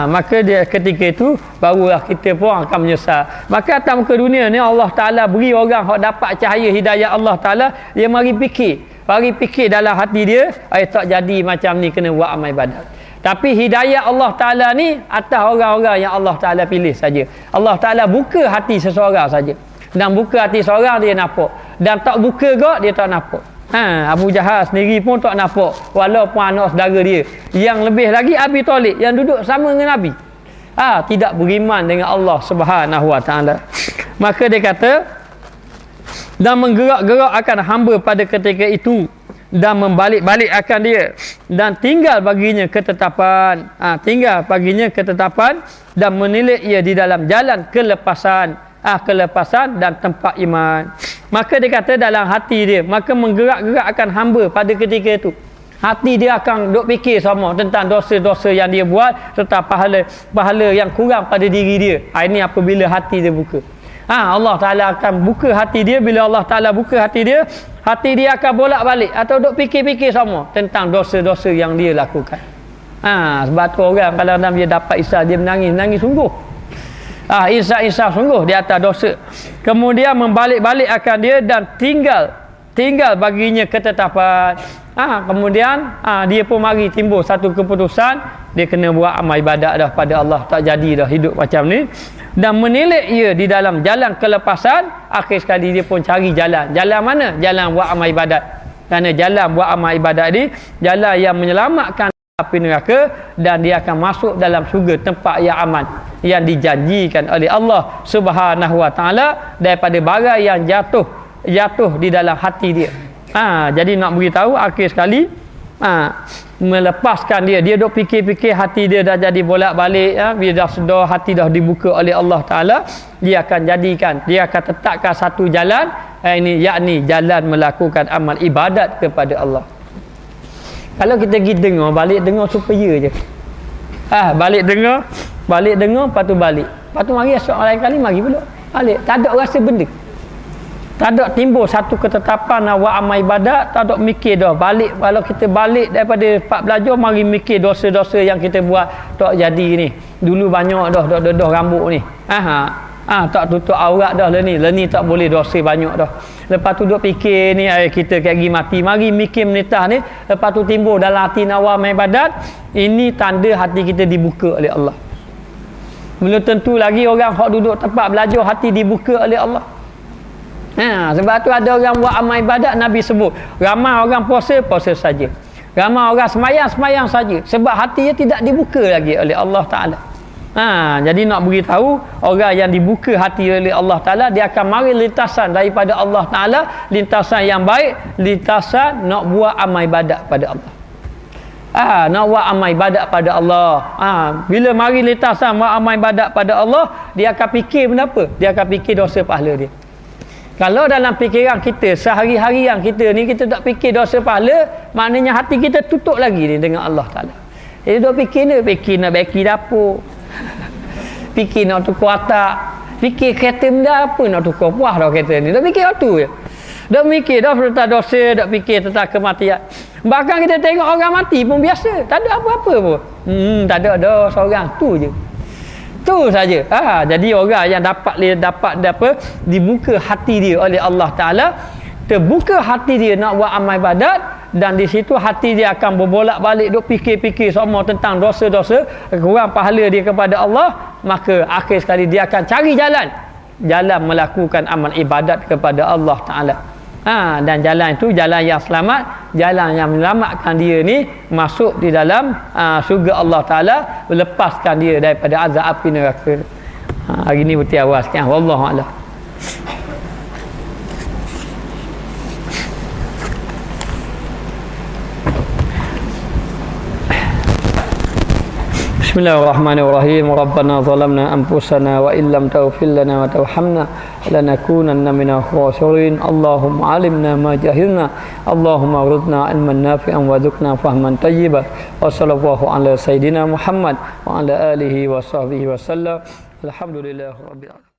Maka dia ketika itu barulah kita pun akan menyesal. Maka atas muka dunia ni Allah Ta'ala beri orang yang dapat cahaya hidayah Allah Ta'ala, dia mari fikir dalam hati dia, tak jadi macam ni, kena buat amal ibadat. Tapi hidayah Allah Ta'ala ni atas orang-orang yang Allah Ta'ala pilih saja. Allah Ta'ala buka hati seseorang saja. Dan buka hati seorang dia nampak. Dan tak buka gak dia tak nampak. Abu Jahal sendiri pun tak nampak, walaupun anak saudara dia. Yang lebih lagi Abi Talib yang duduk sama dengan Nabi, tidak beriman dengan Allah Subhanahu Wa Ta'ala. Maka dia kata, dan menggerak-gerak akan hamba pada ketika itu, dan membalik-balik akan dia, dan tinggal baginya ketetapan, dan menilik ia di dalam jalan kelepasan dan tempat iman. Maka dia kata dalam hati dia, maka menggerak-gerak akan hamba pada ketika itu. Hati dia akan duk fikir sama tentang dosa-dosa yang dia buat, serta pahala yang kurang pada diri dia. Ini apabila hati dia buka. Allah Ta'ala akan buka hati dia. Bila Allah Ta'ala buka hati dia akan bolak-balik atau duk fikir-fikir sama tentang dosa-dosa yang dia lakukan. Sebab tu orang kadang-kadang dia dapat isah, dia menangis sungguh. Isah sungguh di atas dosa. Kemudian membalik-balik akan dia dan tinggal baginya ketetapan. Kemudian dia pun mari timbul satu keputusan, dia kena buat amal ibadat dah pada Allah, tak jadi dah hidup macam ni. Dan menilik ia di dalam jalan kelepasan, akhir sekali dia pun cari jalan mana? Jalan buat amal ibadat. Kerana jalan buat amal ibadat ni jalan yang menyelamatkan api neraka, dan dia akan masuk dalam syurga, tempat yang aman yang dijanjikan oleh Allah Subhanahu Wa Taala daripada barang yang jatuh di dalam hati dia. Jadi nak beritahu akhir sekali melepaskan dia duk fikir-fikir, hati dia dah jadi bolak-balik. Bila dah sedar hati dah dibuka oleh Allah Ta'ala, dia akan tetapkan satu jalan, yakni jalan melakukan amal ibadat kepada Allah. Kalau kita pergi dengar, balik dengar supaya je. Balik dengar, lepas tu balik. Lepas tu mari esok lain kali mari pula. Balik. Tak ada rasa benda. Tak ada timbul satu ketetapan nak buat amal ibadat, tak ada mikir dah. Balik, kalau kita balik daripada part belajar, mari mikir dosa-dosa yang kita buat tak jadi ni. Dulu banyak dah rambut ni. Tak tutup aurat dah lah ni tak boleh, dosa banyak dah. Lepas tu duk fikir ni, kita kayak gini mati, mari mikir menitah ni. Lepas tu timbul dalam hati nak buat amal ibadat, ini tanda hati kita dibuka oleh Allah. Belum tentu lagi orang hak duduk tempat belajar hati dibuka oleh Allah. Sebab tu ada orang buat amal ibadat, Nabi sebut ramai orang puasa saja, ramai orang semayang saja, sebab hatinya tidak dibuka lagi oleh Allah Ta'ala. Jadi nak beritahu orang yang dibuka hati oleh Allah Ta'ala, dia akan mari lintasan daripada Allah Ta'ala, lintasan yang baik, lintasan nak buat amal ibadat pada Allah. Nak buat amal ibadat pada Allah. Bila mari lintasan buat amal ibadat pada Allah, dia akan fikir benda apa? Dia akan fikir dosa pahala dia. Kalau dalam fikiran kita sehari-harian kita ni, kita tak fikir dosa pahala, maknanya hati kita tutup lagi ni dengan Allah Ta'ala. Jadi duk fikir nak baiki dapur, fikir nak tukar atak, fikir kereta benda apa nak tukar, puas dah kereta ni. Dah fikir waktu je. Dah mikir dah tentang dosa, dah fikir tentang kematian. Bahkan kita tengok orang mati pun biasa, tak ada apa-apa pun. Tak ada seorang tu je. Tu saja. Jadi orang yang dapat dibuka hati dia oleh Allah Ta'ala, terbuka hati dia nak buat amal ibadat, dan di situ hati dia akan berbolak-balik duk fikir-fikir semua tentang dosa-dosa, kurang pahala dia kepada Allah, maka akhir sekali dia akan cari jalan melakukan amal ibadat kepada Allah Ta'ala. Dan jalan itu jalan yang selamat, jalan yang menyelamatkan dia ni masuk di dalam syurga Allah Ta'ala, melepaskan dia daripada azab api neraka. Hari ni bertiawa sekian. Wallahu a'lam. Bismillahirrahmanirrahim. Rabbana zalamna anfusana wa illam taghfir lana wa tarhamna lanakunanna minal khasirin. Allahumma alimna ma jahilna, Allahumma rudna ilman nafi'an wa dzukna fahman tayyiban. Wa sallallahu ala sayidina Muhammad wa ala alihi wa sahbihi wa sallam. Alhamdulillahirabbil alamin.